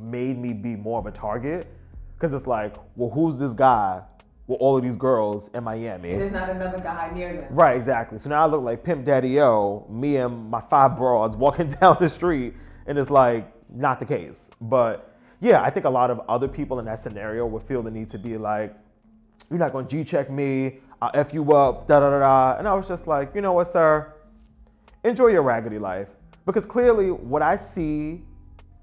made me be more of a target. Because it's like, well, who's this guy with all of these girls in Miami? And there's not another guy near them. Right, exactly. So now I look like Pimp Daddy-O, me and my 5 broads walking down the street, and it's like, not the case. But yeah, I think a lot of other people in that scenario would feel the need to be like, you're not gonna G-check me, I'll F you up, da-da-da-da. And I was just like, you know what, sir? Enjoy your raggedy life. Because clearly what I see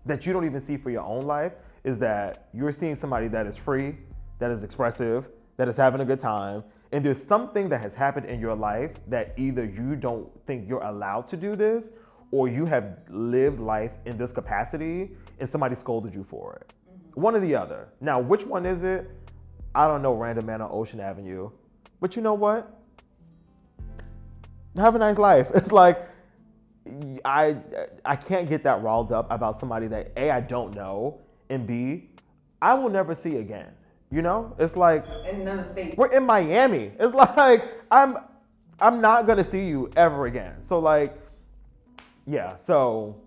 that you don't even see for your own life is that you're seeing somebody that is free, that is expressive, that is having a good time. And there's something that has happened in your life that either you don't think you're allowed to do this, or you have lived life in this capacity and somebody scolded you for it. Mm-hmm. One or the other. Now, which one is it? I don't know, random man on Ocean Avenue. But you know what? Have a nice life. It's like, I can't get that riled up about somebody that A, I don't know, and B, I will never see again. It's like, in another state. We're in Miami. It's like, I'm not gonna see you ever again. So like, yeah, so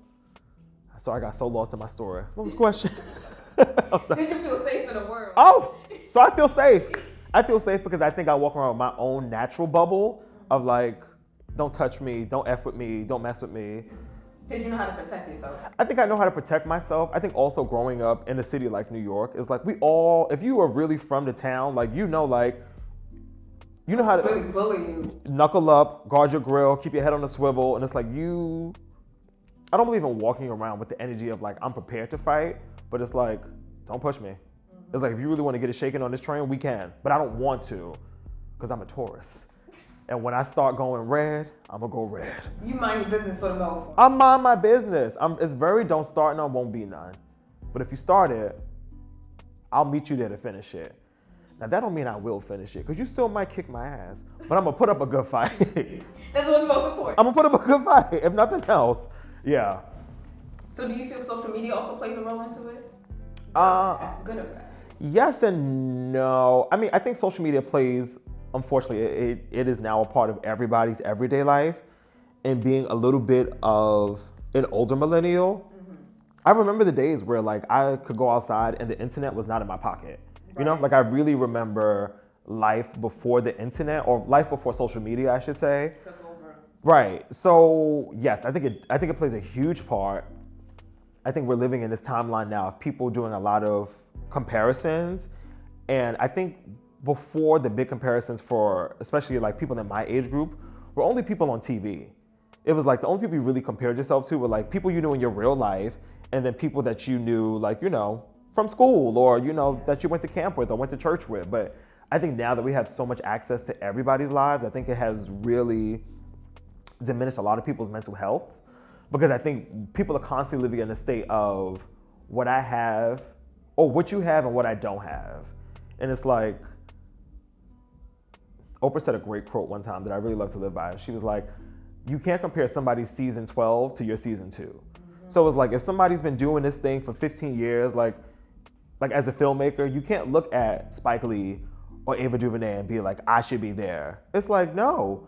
I got so lost in my story. What was the question? Did you feel safe in the world? Oh, so I feel safe. I feel safe because I think I walk around with my own natural bubble of like, don't touch me, don't F with me, don't mess with me. Did you know how to protect yourself? I think I know how to protect myself. I think also growing up in a city like New York is like if you are really from the town, like, you know how to really bully you. Knuckle up, guard your grill, keep your head on a swivel. And it's like I don't believe in walking around with the energy of like, I'm prepared to fight, but it's like, don't push me. Mm-hmm. It's like, if you really want to get it shaken on this train, we can, but I don't want to because I'm a Taurus. And when I start going red, I'm gonna go red. You mind your business for the most part. I mind my business. It's very don't start none, won't be none. But if you start it, I'll meet you there to finish it. Now that don't mean I will finish it, because you still might kick my ass, but I'm gonna put up a good fight. That's what's most important. I'm gonna put up a good fight, if nothing else. Yeah. So do you feel social media also plays a role into it? Good or bad? Yes and no. I mean, I think social media plays, unfortunately, it is now a part of everybody's everyday life. And being a little bit of an older millennial, I remember the days where like I could go outside and the internet was not in my pocket. Right. Like I really remember life before the internet, or life before social media, I should say. Took over. Right. So yes, I think it plays a huge part. I think we're living in this timeline now of people doing a lot of comparisons, And I think before, the big comparisons for especially like people in my age group were only people on TV. It was like the only people you really compared yourself to were like people you knew in your real life, and then people that you knew like, you know, from school, or, you know, that you went to camp with or went to church with. But I think now that we have so much access to everybody's lives, I think it has really diminished a lot of people's mental health, because I think people are constantly living in a state of what I have, or what you have and what I don't have. And it's like, Oprah said a great quote one time that I really love to live by. She was like, you can't compare somebody's season 12 to your season 2. Mm-hmm. So it's like, if somebody's been doing this thing for 15 years, like as a filmmaker, you can't look at Spike Lee or Ava DuVernay and be like, I should be there. It's like, no,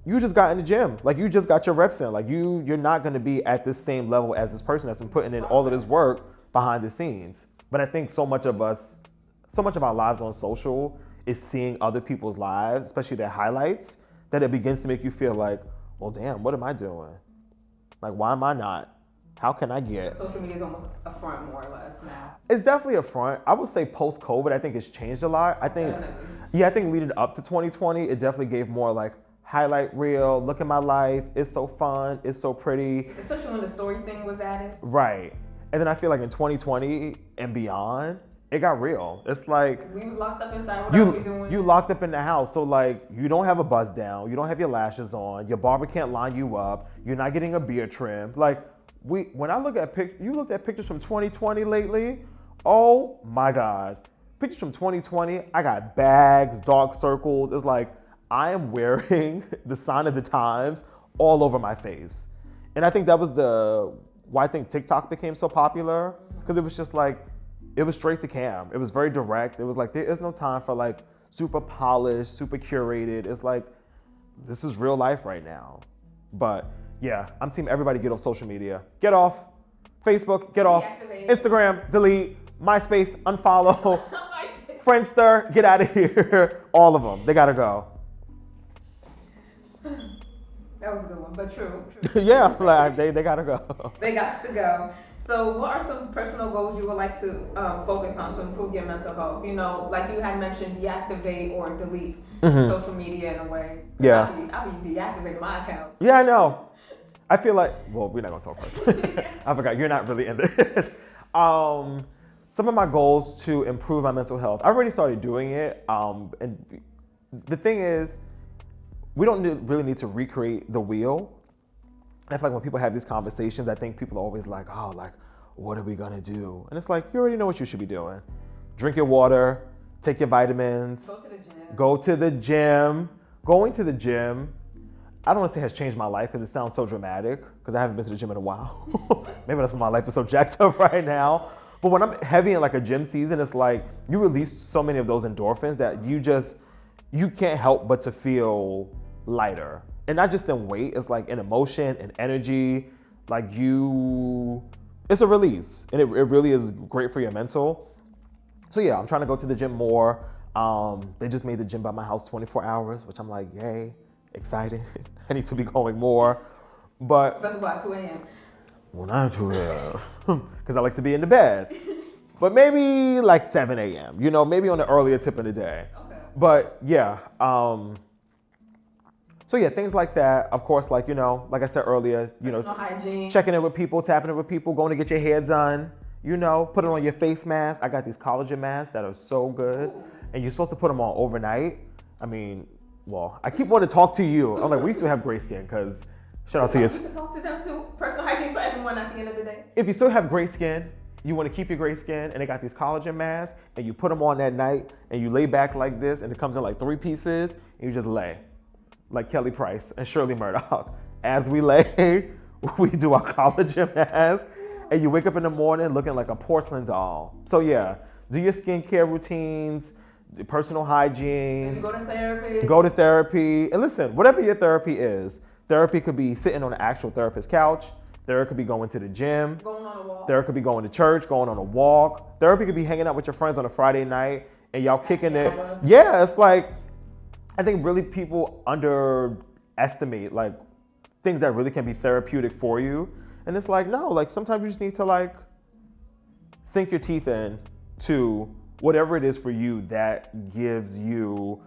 you just got in the gym. Like, you just got your reps in. Like, you're not gonna be at this same level as this person that's been putting in all of this work behind the scenes. But I think so much of our lives on social is seeing other people's lives, especially their highlights, that it begins to make you feel like, well, damn, what am I doing? Like, why am I not? How can I get? Social media is almost a front, more or less, now. It's definitely a front. I would say post-COVID, I think it's changed a lot. I think leading up to 2020, it definitely gave more like highlight reel, look at my life, it's so fun, it's so pretty. Especially when the story thing was added. Right. And then I feel like in 2020 and beyond, it got real. It's like, we was locked up inside. What else we doing? You locked up in the house. So like, you don't have a buzz down. You don't have your lashes on. Your barber can't line you up. You're not getting a beard trim. Like, when I look at you looked at pictures from 2020 lately. Oh my God. Pictures from 2020, I got bags, dark circles. It's like, I am wearing the sign of the times all over my face. And I think that was why I think TikTok became so popular, because it was just like, it was straight to cam. It was very direct. It was like, there is no time for like super polished, super curated. It's like, this is real life right now. But yeah, I'm team everybody get off social media. Get off Facebook, get off Instagram, delete, MySpace, unfollow, Friendster, get out of here. All of them, they gotta go. That was a good one, but true. Yeah, like they gotta go. They got to go. So what are some personal goals you would like to focus on to improve your mental health? You know, like you had mentioned, deactivate or delete social media in a way. Yeah. I'll be deactivating my accounts. Yeah, I know. I feel like, well, we're not gonna talk personally. I forgot, you're not really in this. Some of my goals to improve my mental health, I already started doing it. And the thing is, we don't really need to recreate the wheel. I feel like when people have these conversations, I think people are always like, oh, like, what are we gonna do? And it's like, you already know what you should be doing. Drink your water, take your vitamins, go to the gym. Going to the gym, I don't want to say has changed my life because it sounds so dramatic, because I haven't been to the gym in a while. Maybe that's why my life is so jacked up right now. But when I'm heavy in like a gym season, it's like you release so many of those endorphins that you can't help but to feel lighter. And not just in weight, it's like in emotion and energy. Like it's a release, and it really is great for your mental. So yeah, I'm trying to go to the gym more. They just made the gym by my house 24 hours, which I'm like, yay, excited. I need to be going more. But that's about 2 a.m. Well, not 2 a.m. because I like to be in the bed. But maybe like 7 a.m., you know, maybe on the earlier tip of the day. Okay. But yeah, so yeah, things like that. Of course, like, you know, like I said earlier, you know, hygiene. Checking in with people, tapping in with people, going to get your hair done, you know, putting on your face mask. I got these collagen masks that are so good. Ooh. And you're supposed to put them on overnight. I mean, well, I keep wanting to talk to you. I'm like, we used to have gray skin, because shout out to you. You can talk to them too. Personal hygiene for everyone at the end of the day. If you still have gray skin, you want to keep your gray skin, and they got these collagen masks, and you put them on that night, and you lay back like this, and it comes in like 3 pieces, and you just lay. Like Kelly Price and Shirley Murdoch. As we lay, we do our collagen mask, and you wake up in the morning looking like a porcelain doll. So yeah, do your skincare routines, personal hygiene. Maybe go to therapy. Go to therapy. And listen, whatever your therapy is, therapy could be sitting on an actual therapist's couch. Therapy could be going to the gym. Going on a walk. Therapy could be going to church, going on a walk. Therapy could be hanging out with your friends on a Friday night and y'all kicking it. Yeah, it's like, I think really people underestimate like things that really can be therapeutic for you. And it's like, no, like sometimes you just need to like sink your teeth in to whatever it is for you that gives you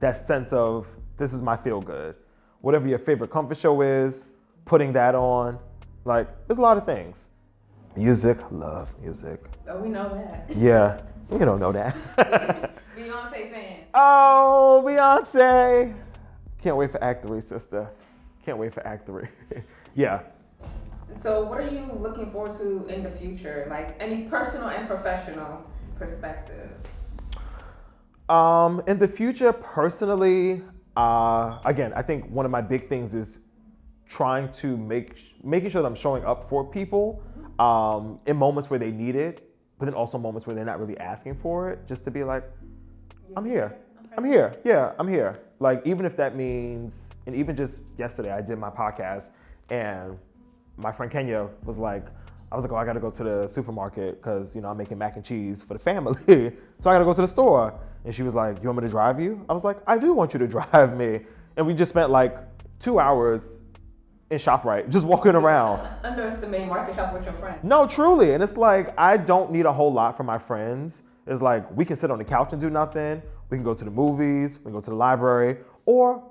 that sense of, this is my feel good. Whatever your favorite comfort show is, putting that on. Like, there's a lot of things. Music, love music. Oh, we know that. Yeah, you don't know that. Beyonce fan. Oh, Beyonce. Can't wait for Act 3, sister. Can't wait for Act 3. Yeah. So what are you looking forward to in the future? Like any personal and professional perspectives? In the future, personally, again, I think one of my big things is trying to making sure that I'm showing up for people in moments where they need it, but then also moments where they're not really asking for it, just to be like, I'm here. I'm here. Yeah, I'm here. Like, even if that means, and even just yesterday, I did my podcast, and my friend Kenya was like, I was like, oh, I gotta go to the supermarket because, I'm making mac and cheese for the family. So I gotta go to the store. And she was like, you want me to drive you? I was like, I do want you to drive me. And we just spent like 2 hours in ShopRite, just walking around. Underestimate market shop with your friend. No, truly. And it's like, I don't need a whole lot from my friends. It's like, we can sit on the couch and do nothing. We can go to the movies, we can go to the library, or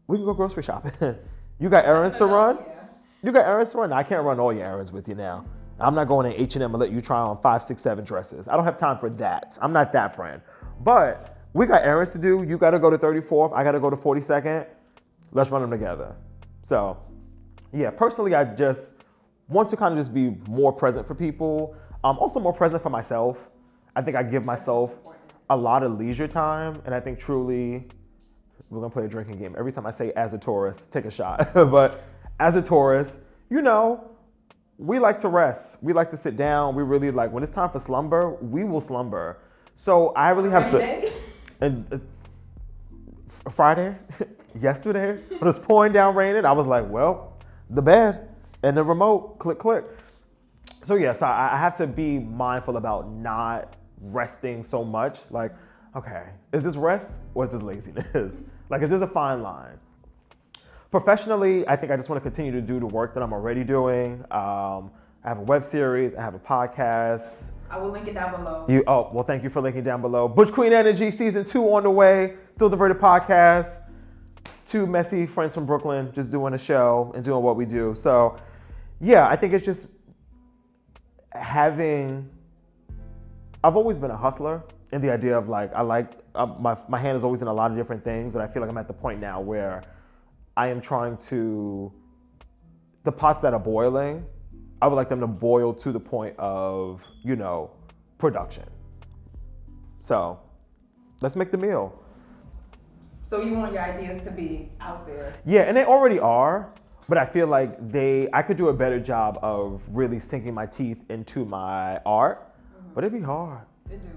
we can go grocery shopping. You got errands to run? Yeah. You got errands to run? I can't run all your errands with you now. I'm not going to H&M and let you try on 5, 6, 7 dresses. I don't have time for that. I'm not that friend. But we got errands to do. You got to go to 34th. I got to go to 42nd. Let's run them together. So, yeah, personally, I just want to kind of just be more present for people. Also more present for myself. I think I give myself a lot of leisure time. And I think truly, we're going to play a drinking game. Every time I say as a tourist, take a shot. But as a tourist, we like to rest. We like to sit down. We really like, when it's time for slumber, we will slumber. So I really have to. And Friday, yesterday, when it was pouring down raining, I was like, well, the bed and the remote, click, click. So yes, I have to be mindful about not resting so much. Like, okay, is this rest or is this laziness? Like, is this a fine line? Professionally, I think I just want to continue to do the work that I'm already doing. I have a web series, I have a podcast. I will link it down below. Well, thank you for linking down below. Butch Queen Energy, season 2 on the way. Still Diverted podcast. 2 messy friends from Brooklyn just doing a show and doing what we do. So, yeah, I think it's just I've always been a hustler, and the idea of like, my hand is always in a lot of different things, but I feel like I'm at the point now where I am trying to, the pots that are boiling, I would like them to boil to the point of, production. So let's make the meal. So you want your ideas to be out there. Yeah, and they already are, but I feel like I could do a better job of really sinking my teeth into my art, but it'd be hard.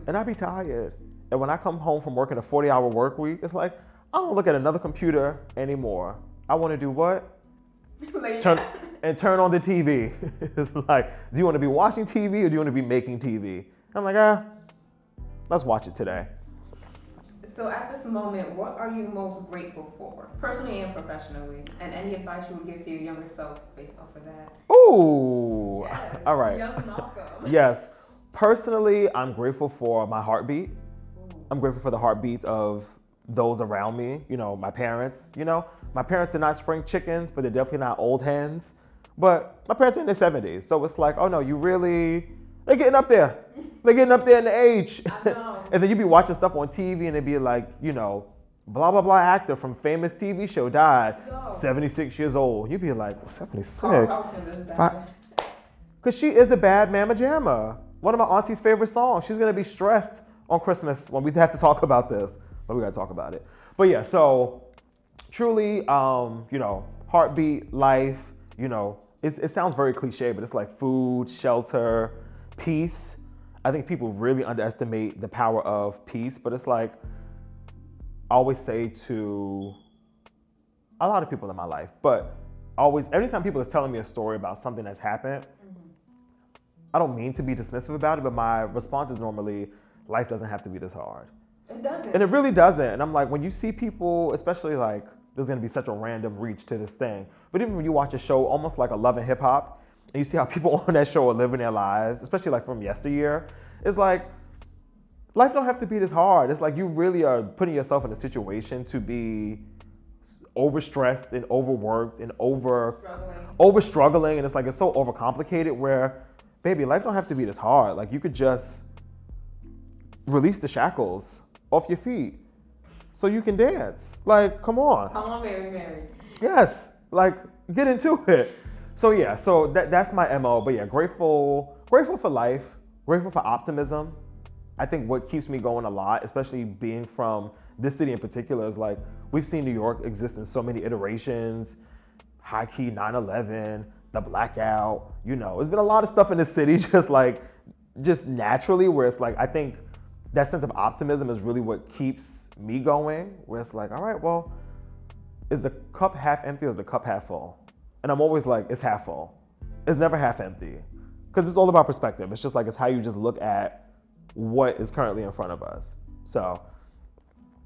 And I'd be tired. And when I come home from working a 40-hour work week, it's like, I don't look at another computer anymore. I want to do what? Turn on the TV. It's like, do you want to be watching TV or do you want to be making TV? I'm like, let's watch it today. So at this moment, what are you most grateful for, personally and professionally? And any advice you would give to your younger self based off of that? Ooh. Yes. All right. Young Malcolm. Yes. Personally, I'm grateful for my heartbeat. I'm grateful for the heartbeats of those around me. My parents. My parents are not spring chickens, but they're definitely not old hens. But my parents are in their 70s. So it's like, oh no, they're getting up there. They're getting up there in the age. I know. And then you be watching stuff on TV and it'd be like, blah, blah, blah actor from famous TV show died, 76 years old. You'd be like, 76? Because she is a bad mamma jamma. One of my auntie's favorite songs. She's going to be stressed on Christmas when we have to talk about this. But we got to talk about it. But yeah, so truly, heartbeat, life, it sounds very cliche, but it's like food, shelter, peace. I think people really underestimate the power of peace, but it's like, I always say to a lot of people in my life, but every time people is telling me a story about something that's happened, I don't mean to be dismissive about it, but my response is normally, life doesn't have to be this hard. It doesn't. And it really doesn't. And I'm like, when you see people, especially like, there's gonna be such a random reach to this thing. But even when you watch a show almost like a Love and Hip Hop, and you see how people on that show are living their lives, especially like from yesteryear, it's like, life don't have to be this hard. It's like you really are putting yourself in a situation to be overstressed and overworked and over struggling, and it's like it's so overcomplicated where, baby, life don't have to be this hard. Like you could just release the shackles off your feet so you can dance. Like, come on. Come on, Mary. Yes, like get into it. So yeah, so that's my MO. But yeah, grateful for life, grateful for optimism. I think what keeps me going a lot, especially being from this city in particular, is like we've seen New York exist in so many iterations. High key 9/11, the blackout. You know, there's been a lot of stuff in this city just naturally, where it's like I think that sense of optimism is really what keeps me going. Where it's like, all right, well, is the cup half empty or is the cup half full? And I'm always like, it's half full. It's never half empty. Because it's all about perspective. It's just like, it's how you just look at what is currently in front of us. So,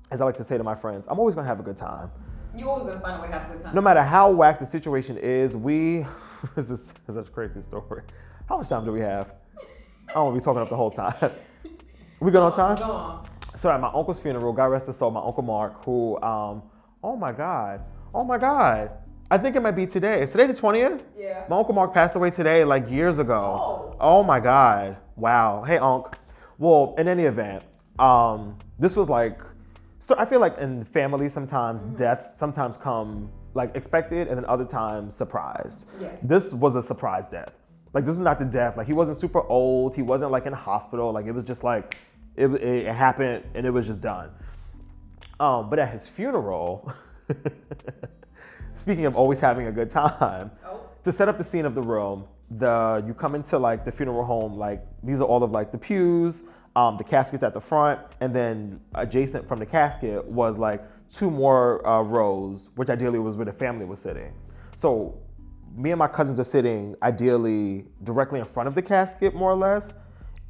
as I like to say to my friends, I'm always gonna have a good time. You're always gonna find a way to have a good time. No matter how whack the situation is, this is such a crazy story. How much time do we have? I don't wanna be talking up the whole time. We good on time? Go on. So at my uncle's funeral, God rest his soul, my Uncle Mark, who, oh my God. I think it might be today. Is today the 20th? Yeah. My Uncle Mark passed away today, like years ago. Oh my God. Wow. Hey, Unc. Well, in any event, this was like, so I feel like in family sometimes deaths sometimes come like expected and then other times surprised. Yes. This was a surprise death. Like this was not the death. Like he wasn't super old. He wasn't like in a hospital. Like it was just like, it happened and it was just done. But at his funeral, speaking of always having a good time, to set up the scene of the room, you come into like the funeral home, like these are all of like the pews, the casket's at the front, and then adjacent from the casket was like two more rows, which ideally was where the family was sitting. So me and my cousins are sitting ideally directly in front of the casket, more or less,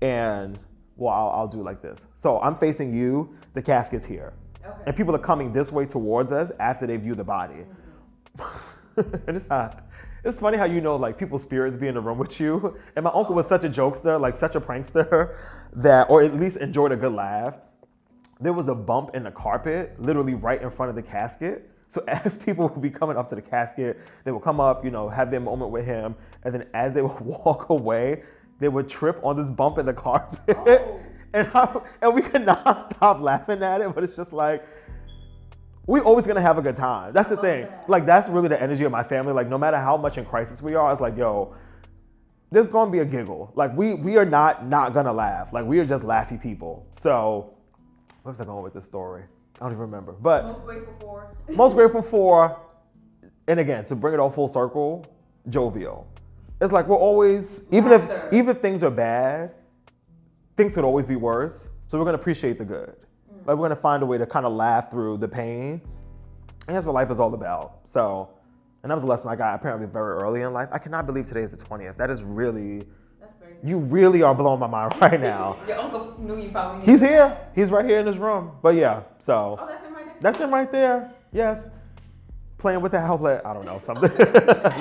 and well, I'll do it like this. So I'm facing you, the casket's here. Okay. And people are coming this way towards us after they view the body. And it's funny how you know like people's spirits be in the room with you. And my uncle was such a jokester, like such a prankster, or at least enjoyed a good laugh. There was a bump in the carpet, literally right in front of the casket. So as people would be coming up to the casket, they would come up, have their moment with him. And then as they would walk away, they would trip on this bump in the carpet. And we could not stop laughing at it, but it's just like, we're always gonna have a good time. That's the thing. Like, that's really the energy of my family. Like, no matter how much in crisis we are, it's like, yo, there's gonna be a giggle. Like, we are not gonna laugh. Like, we are just laughy people. So, where was I going with this story? I don't even remember. But most grateful for, and again, to bring it all full circle, jovial. It's like we're always, even if things are bad, things could always be worse. So we're gonna appreciate the good. Like we're gonna find a way to kind of laugh through the pain. And that's what life is all about. So, and that was a lesson I got apparently very early in life. I cannot believe today is the 20th. That is really, that's crazy. You really are blowing my mind right now. Your uncle knew you probably. He's here. He's right here in this room. But yeah, so. Oh, that's him right next. That's him right there. Yes. Playing with the outlet. I don't know, something.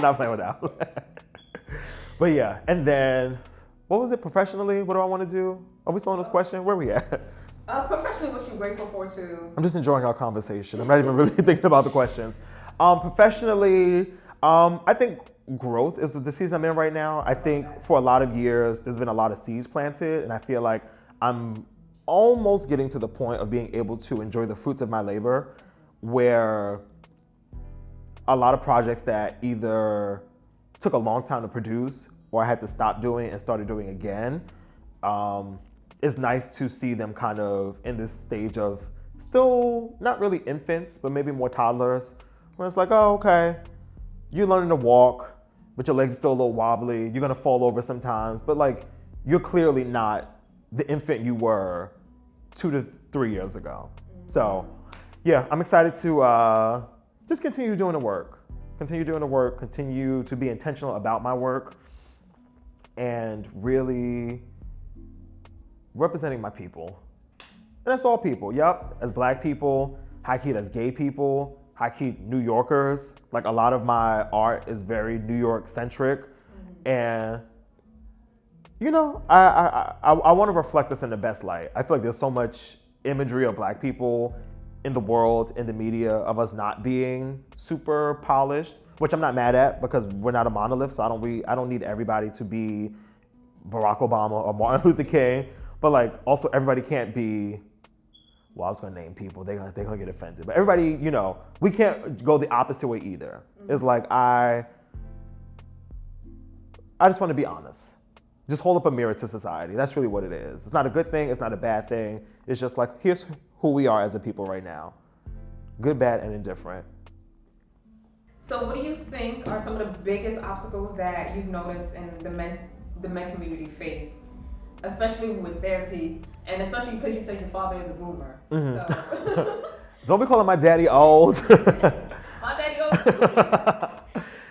Not playing with the outlet. But yeah, and then, what was it professionally? What do I want to do? Are we still on this question? Where are we at? Professionally, what you grateful for too? I'm just enjoying our conversation. I'm not even really thinking about the questions. Professionally, I think growth is the season I'm in right now. I think for a lot of years, there's been a lot of seeds planted, and I feel like I'm almost getting to the point of being able to enjoy the fruits of my labor, where a lot of projects that either took a long time to produce or I had to stop doing and started doing again. It's nice to see them kind of in this stage of still not really infants, but maybe more toddlers, where it's like, oh, okay, you're learning to walk, but your legs are still a little wobbly. You're gonna fall over sometimes, but like, you're clearly not the infant you were 2 to 3 years ago. So yeah, I'm excited to just continue doing the work, continue to be intentional about my work, and really representing my people. And that's all people, yep. As Black people, high key, that's gay people, high key New Yorkers. Like a lot of my art is very New York centric. And you know, I want to reflect this in the best light. I feel like there's so much imagery of Black people in the world, in the media, of us not being super polished, which I'm not mad at because we're not a monolith, so I don't need everybody to be Barack Obama or Martin Luther King, but like also everybody can't be, well, I was gonna name people, they're gonna get offended, but everybody, you know, we can't go the opposite way either. It's like I just want to be honest. Just hold up a mirror to society. That's really what it is. It's not a good thing, it's not a bad thing. It's just like, here's who we are as a people right now. Good, bad, and indifferent. So what do you think are some of the biggest obstacles that you've noticed in the men community face, especially with therapy, and especially because you said your father is a boomer? So. Don't be calling my daddy old. My daddy old.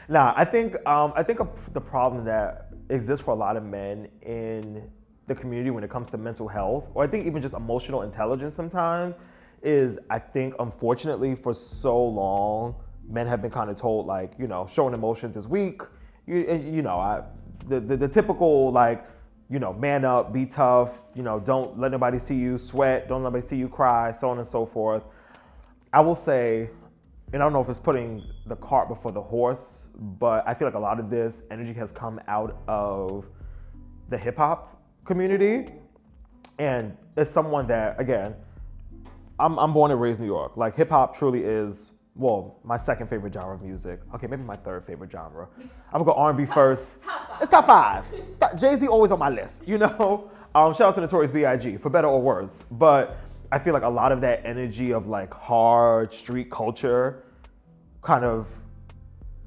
Nah, I think the problem that exists for a lot of men in the community when it comes to mental health, or I think even just emotional intelligence sometimes, is I think unfortunately for so long, men have been kind of told like, you know, showing emotions is weak. The typical like, you know, man up, be tough, you know, don't let nobody see you sweat, don't let nobody see you cry, so on and so forth. I will say, and I don't know if it's putting the cart before the horse, but I feel like a lot of this energy has come out of the hip hop community. And as someone that, again, I'm born and raised in New York. Like hip hop truly is, well, my second favorite genre of music. Okay, maybe my third favorite genre. I'm gonna go R&B first. It's top five. Jay-Z always on my list, you know? Shout out to Notorious B.I.G., for better or worse. But I feel like a lot of that energy of like hard street culture kind of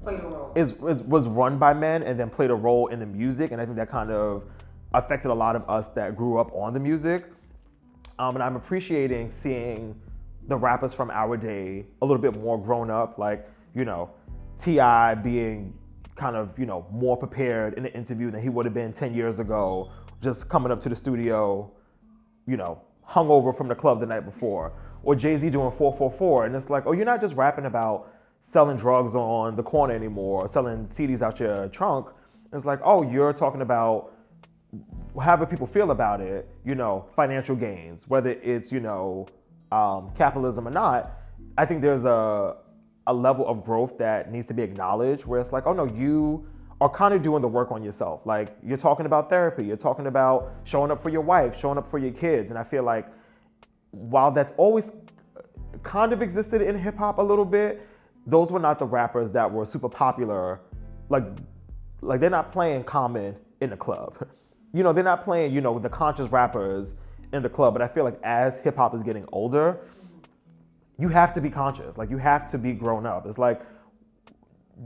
played a role. Was run by men and then played a role in the music. And I think that kind of affected a lot of us that grew up on the music. And I'm appreciating seeing the rappers from our day a little bit more grown up, like, you know, T.I. being kind of, you know, more prepared in the interview than he would have been 10 years ago, just coming up to the studio, you know, hungover from the club the night before, or Jay-Z doing 444, and it's like, oh, you're not just rapping about selling drugs on the corner anymore, or selling CDs out your trunk. It's like, oh, you're talking about however people feel about it, you know, financial gains, whether it's, you know, capitalism or not. I think there's a level of growth that needs to be acknowledged where it's like, oh no, you are kind of doing the work on yourself. Like you're talking about therapy, you're talking about showing up for your wife, showing up for your kids. And I feel like while that's always kind of existed in hip hop a little bit, those were not the rappers that were super popular. Like they're not playing Common in the club. You know, they're not playing, you know, the conscious rappers in the club. But I feel like as hip hop is getting older, you have to be conscious. Like you have to be grown up. It's like,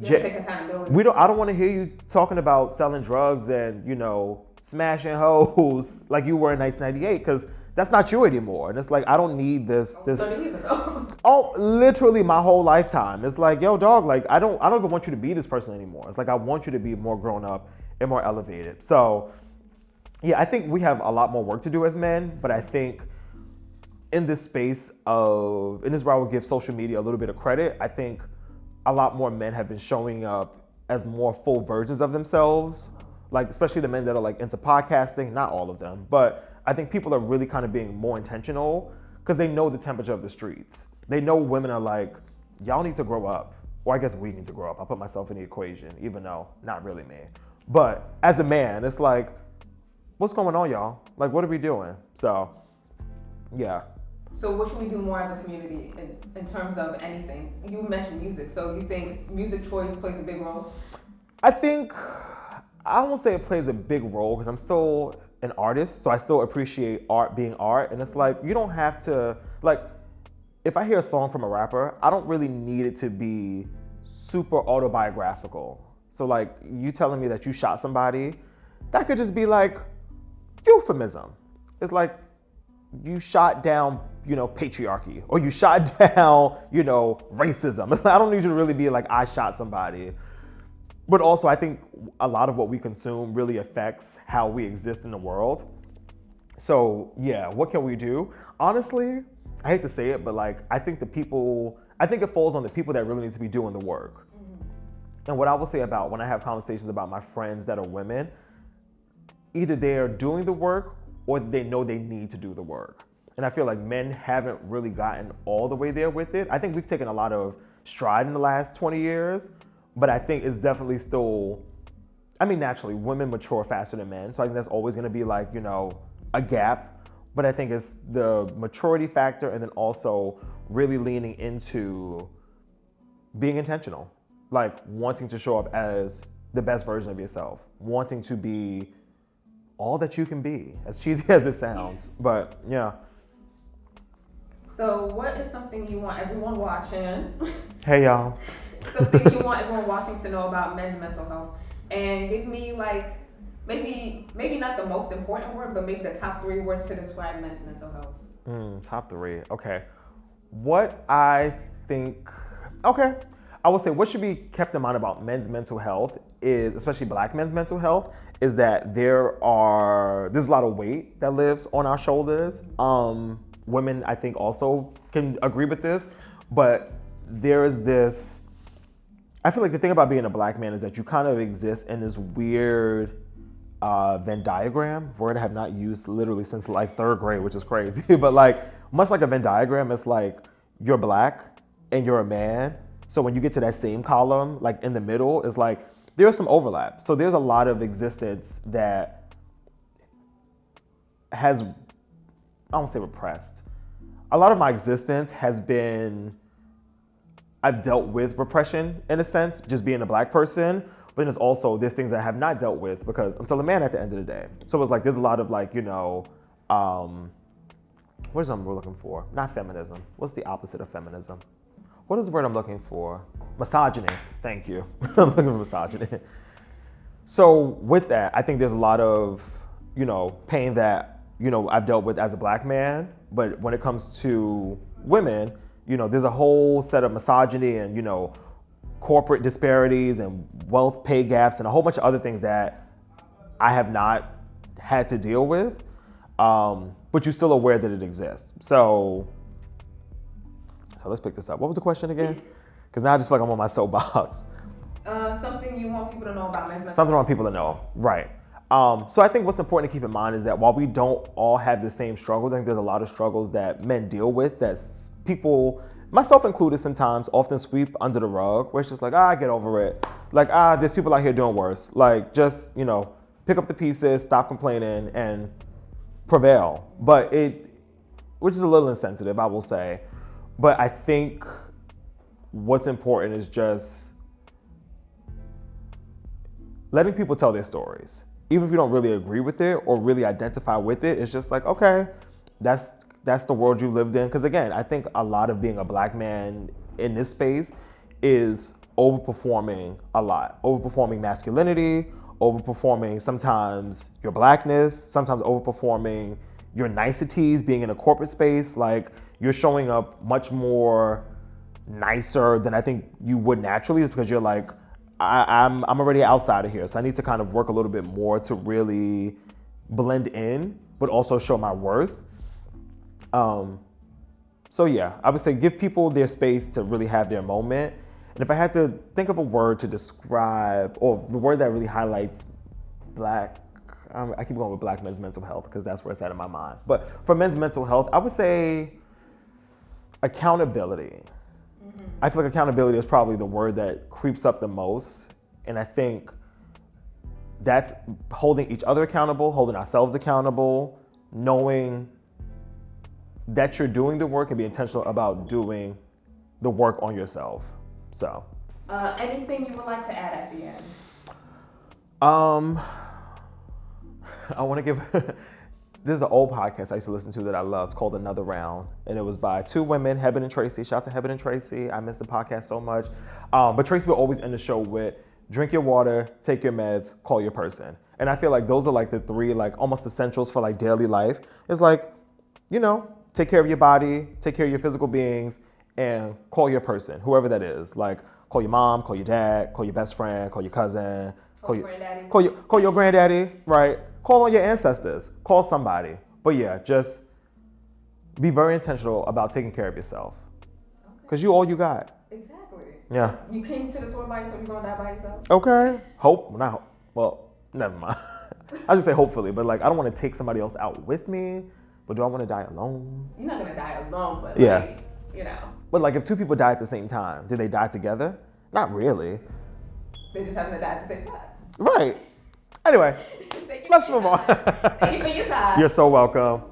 take accountability. I don't want to hear you talking about selling drugs and, you know, smashing hoes like you were in 1998, because that's not you anymore. And it's like, I don't need this. 30 years ago. Oh, literally my whole lifetime. It's like, yo, dog, like I don't even want you to be this person anymore. It's like I want you to be more grown up and more elevated. So yeah, I think we have a lot more work to do as men, but I think in this space of, and this is where I would give social media a little bit of credit, I think a lot more men have been showing up as more full versions of themselves, like especially the men that are like into podcasting, not all of them, but I think people are really kind of being more intentional because they know the temperature of the streets. They know women are like, y'all need to grow up, or I guess we need to grow up. I put myself in the equation, even though not really me. But as a man, it's like, what's going on, y'all? Like, what are we doing? So, yeah. So what should we do more as a community in terms of anything? You mentioned music, so you think music choice plays a big role? I think, I won't say it plays a big role because I'm still an artist, so I still appreciate art being art. And it's like, you don't have to, like, if I hear a song from a rapper, I don't really need it to be super autobiographical. So like, you telling me that you shot somebody, that could just be like euphemism. It's like, you shot down, you know, patriarchy, or you shot down, you know, racism. I don't need you to really be like, I shot somebody. But also, I think a lot of what we consume really affects how we exist in the world. So yeah, what can we do? Honestly, I hate to say it, but like, I think it falls on the people that really need to be doing the work. Mm-hmm. And what I will say about when I have conversations about my friends that are women, either they're doing the work or they know they need to do the work. And I feel like men haven't really gotten all the way there with it. I think we've taken a lot of stride in the last 20 years, but I think it's definitely still, I mean, naturally, women mature faster than men. So I think that's always gonna be like, you know, a gap. But I think it's the maturity factor and then also really leaning into being intentional, like wanting to show up as the best version of yourself, wanting to be all that you can be, as cheesy as it sounds, but yeah. So what is something you want everyone watching? Hey y'all. Something you want everyone watching to know about men's mental health, and give me like maybe not the most important word, but maybe the top 3 words to describe men's mental health. Top 3. Okay. What I think. Okay. I would say what should be kept in mind about men's mental health is, especially black men's mental health, is that there's a lot of weight that lives on our shoulders. Women, I think, also can agree with this, but there is this, I feel like the thing about being a black man is that you kind of exist in this weird Venn diagram, word I have not used literally since like 3rd grade, which is crazy, but like much like a Venn diagram, it's like you're black and you're a man. So when you get to that same column, like in the middle, it's like there's some overlap. So there's a lot of existence that has, I won't say repressed. A lot of my existence has been, I've dealt with repression in a sense, just being a black person, but then there's things that I have not dealt with because I'm still a man at the end of the day. So it's like, there's a lot of like, you know, what is the word we're looking for? Not feminism. What's the opposite of feminism? What is the word I'm looking for? Misogyny. Thank you. I'm looking for misogyny. So with that, I think there's a lot of, you know, pain that, you know, I've dealt with as a black man. But when it comes to women, you know, there's a whole set of misogyny and, you know, corporate disparities and wealth pay gaps and a whole bunch of other things that I have not had to deal with. But you're still aware that it exists. So let's pick this up. What was the question again? Because now I just feel like I'm on my soapbox. Something you want people to know about men's mental health. Something I want people to know, right. So I think what's important to keep in mind is that while we don't all have the same struggles, I think there's a lot of struggles that men deal with that people, myself included sometimes, often sweep under the rug, where it's just like, get over it. Like, there's people out here doing worse. Like, just, you know, pick up the pieces, stop complaining, and prevail. But which is a little insensitive, I will say. But I think what's important is just letting people tell their stories. Even if you don't really agree with it or really identify with it, it's just like, okay, that's the world you lived in. Because again, I think a lot of being a black man in this space is overperforming a lot. Overperforming masculinity, overperforming sometimes your blackness, sometimes overperforming your niceties, being in a corporate space. Like, you're showing up much more nicer than I think you would naturally, just because you're like, I'm already outside of here, so I need to kind of work a little bit more to really blend in, but also show my worth. So yeah, I would say give people their space to really have their moment. And if I had to think of a word to describe, or the word that really highlights black, I keep going with black men's mental health because that's where it's at in my mind. But for men's mental health, I would say accountability. I feel like accountability is probably the word that creeps up the most. And I think that's holding each other accountable, holding ourselves accountable, knowing that you're doing the work and be intentional about doing the work on yourself. So. Anything you would like to add at the end? I want to give, this is an old podcast I used to listen to that I loved called Another Round. And it was by 2 women, Heben and Tracy. Shout out to Heben and Tracy. I miss the podcast so much. But Tracy would always end the show with, drink your water, take your meds, call your person. And I feel like those are like the 3 like almost essentials for like daily life. It's like, you know, take care of your body, take care of your physical beings, and call your person, whoever that is. Like, call your mom, call your dad, call your best friend, call your cousin, call your granddaddy, right? Call on your ancestors, call somebody. But yeah, just be very intentional about taking care of yourself. Because you all you got. Exactly. Yeah. You came to this world by yourself, you're gonna die by yourself? Okay. Hope, not hope. Well, never mind. I just say hopefully, but like I don't want to take somebody else out with me. But do I want to die alone? You're not gonna die alone, but Yeah. like, you know. But like if two people die at the same time, did they die together? Not really. They just happen to die at the same time. Right. Anyway, let's move on. Thank you for your time. You're so welcome.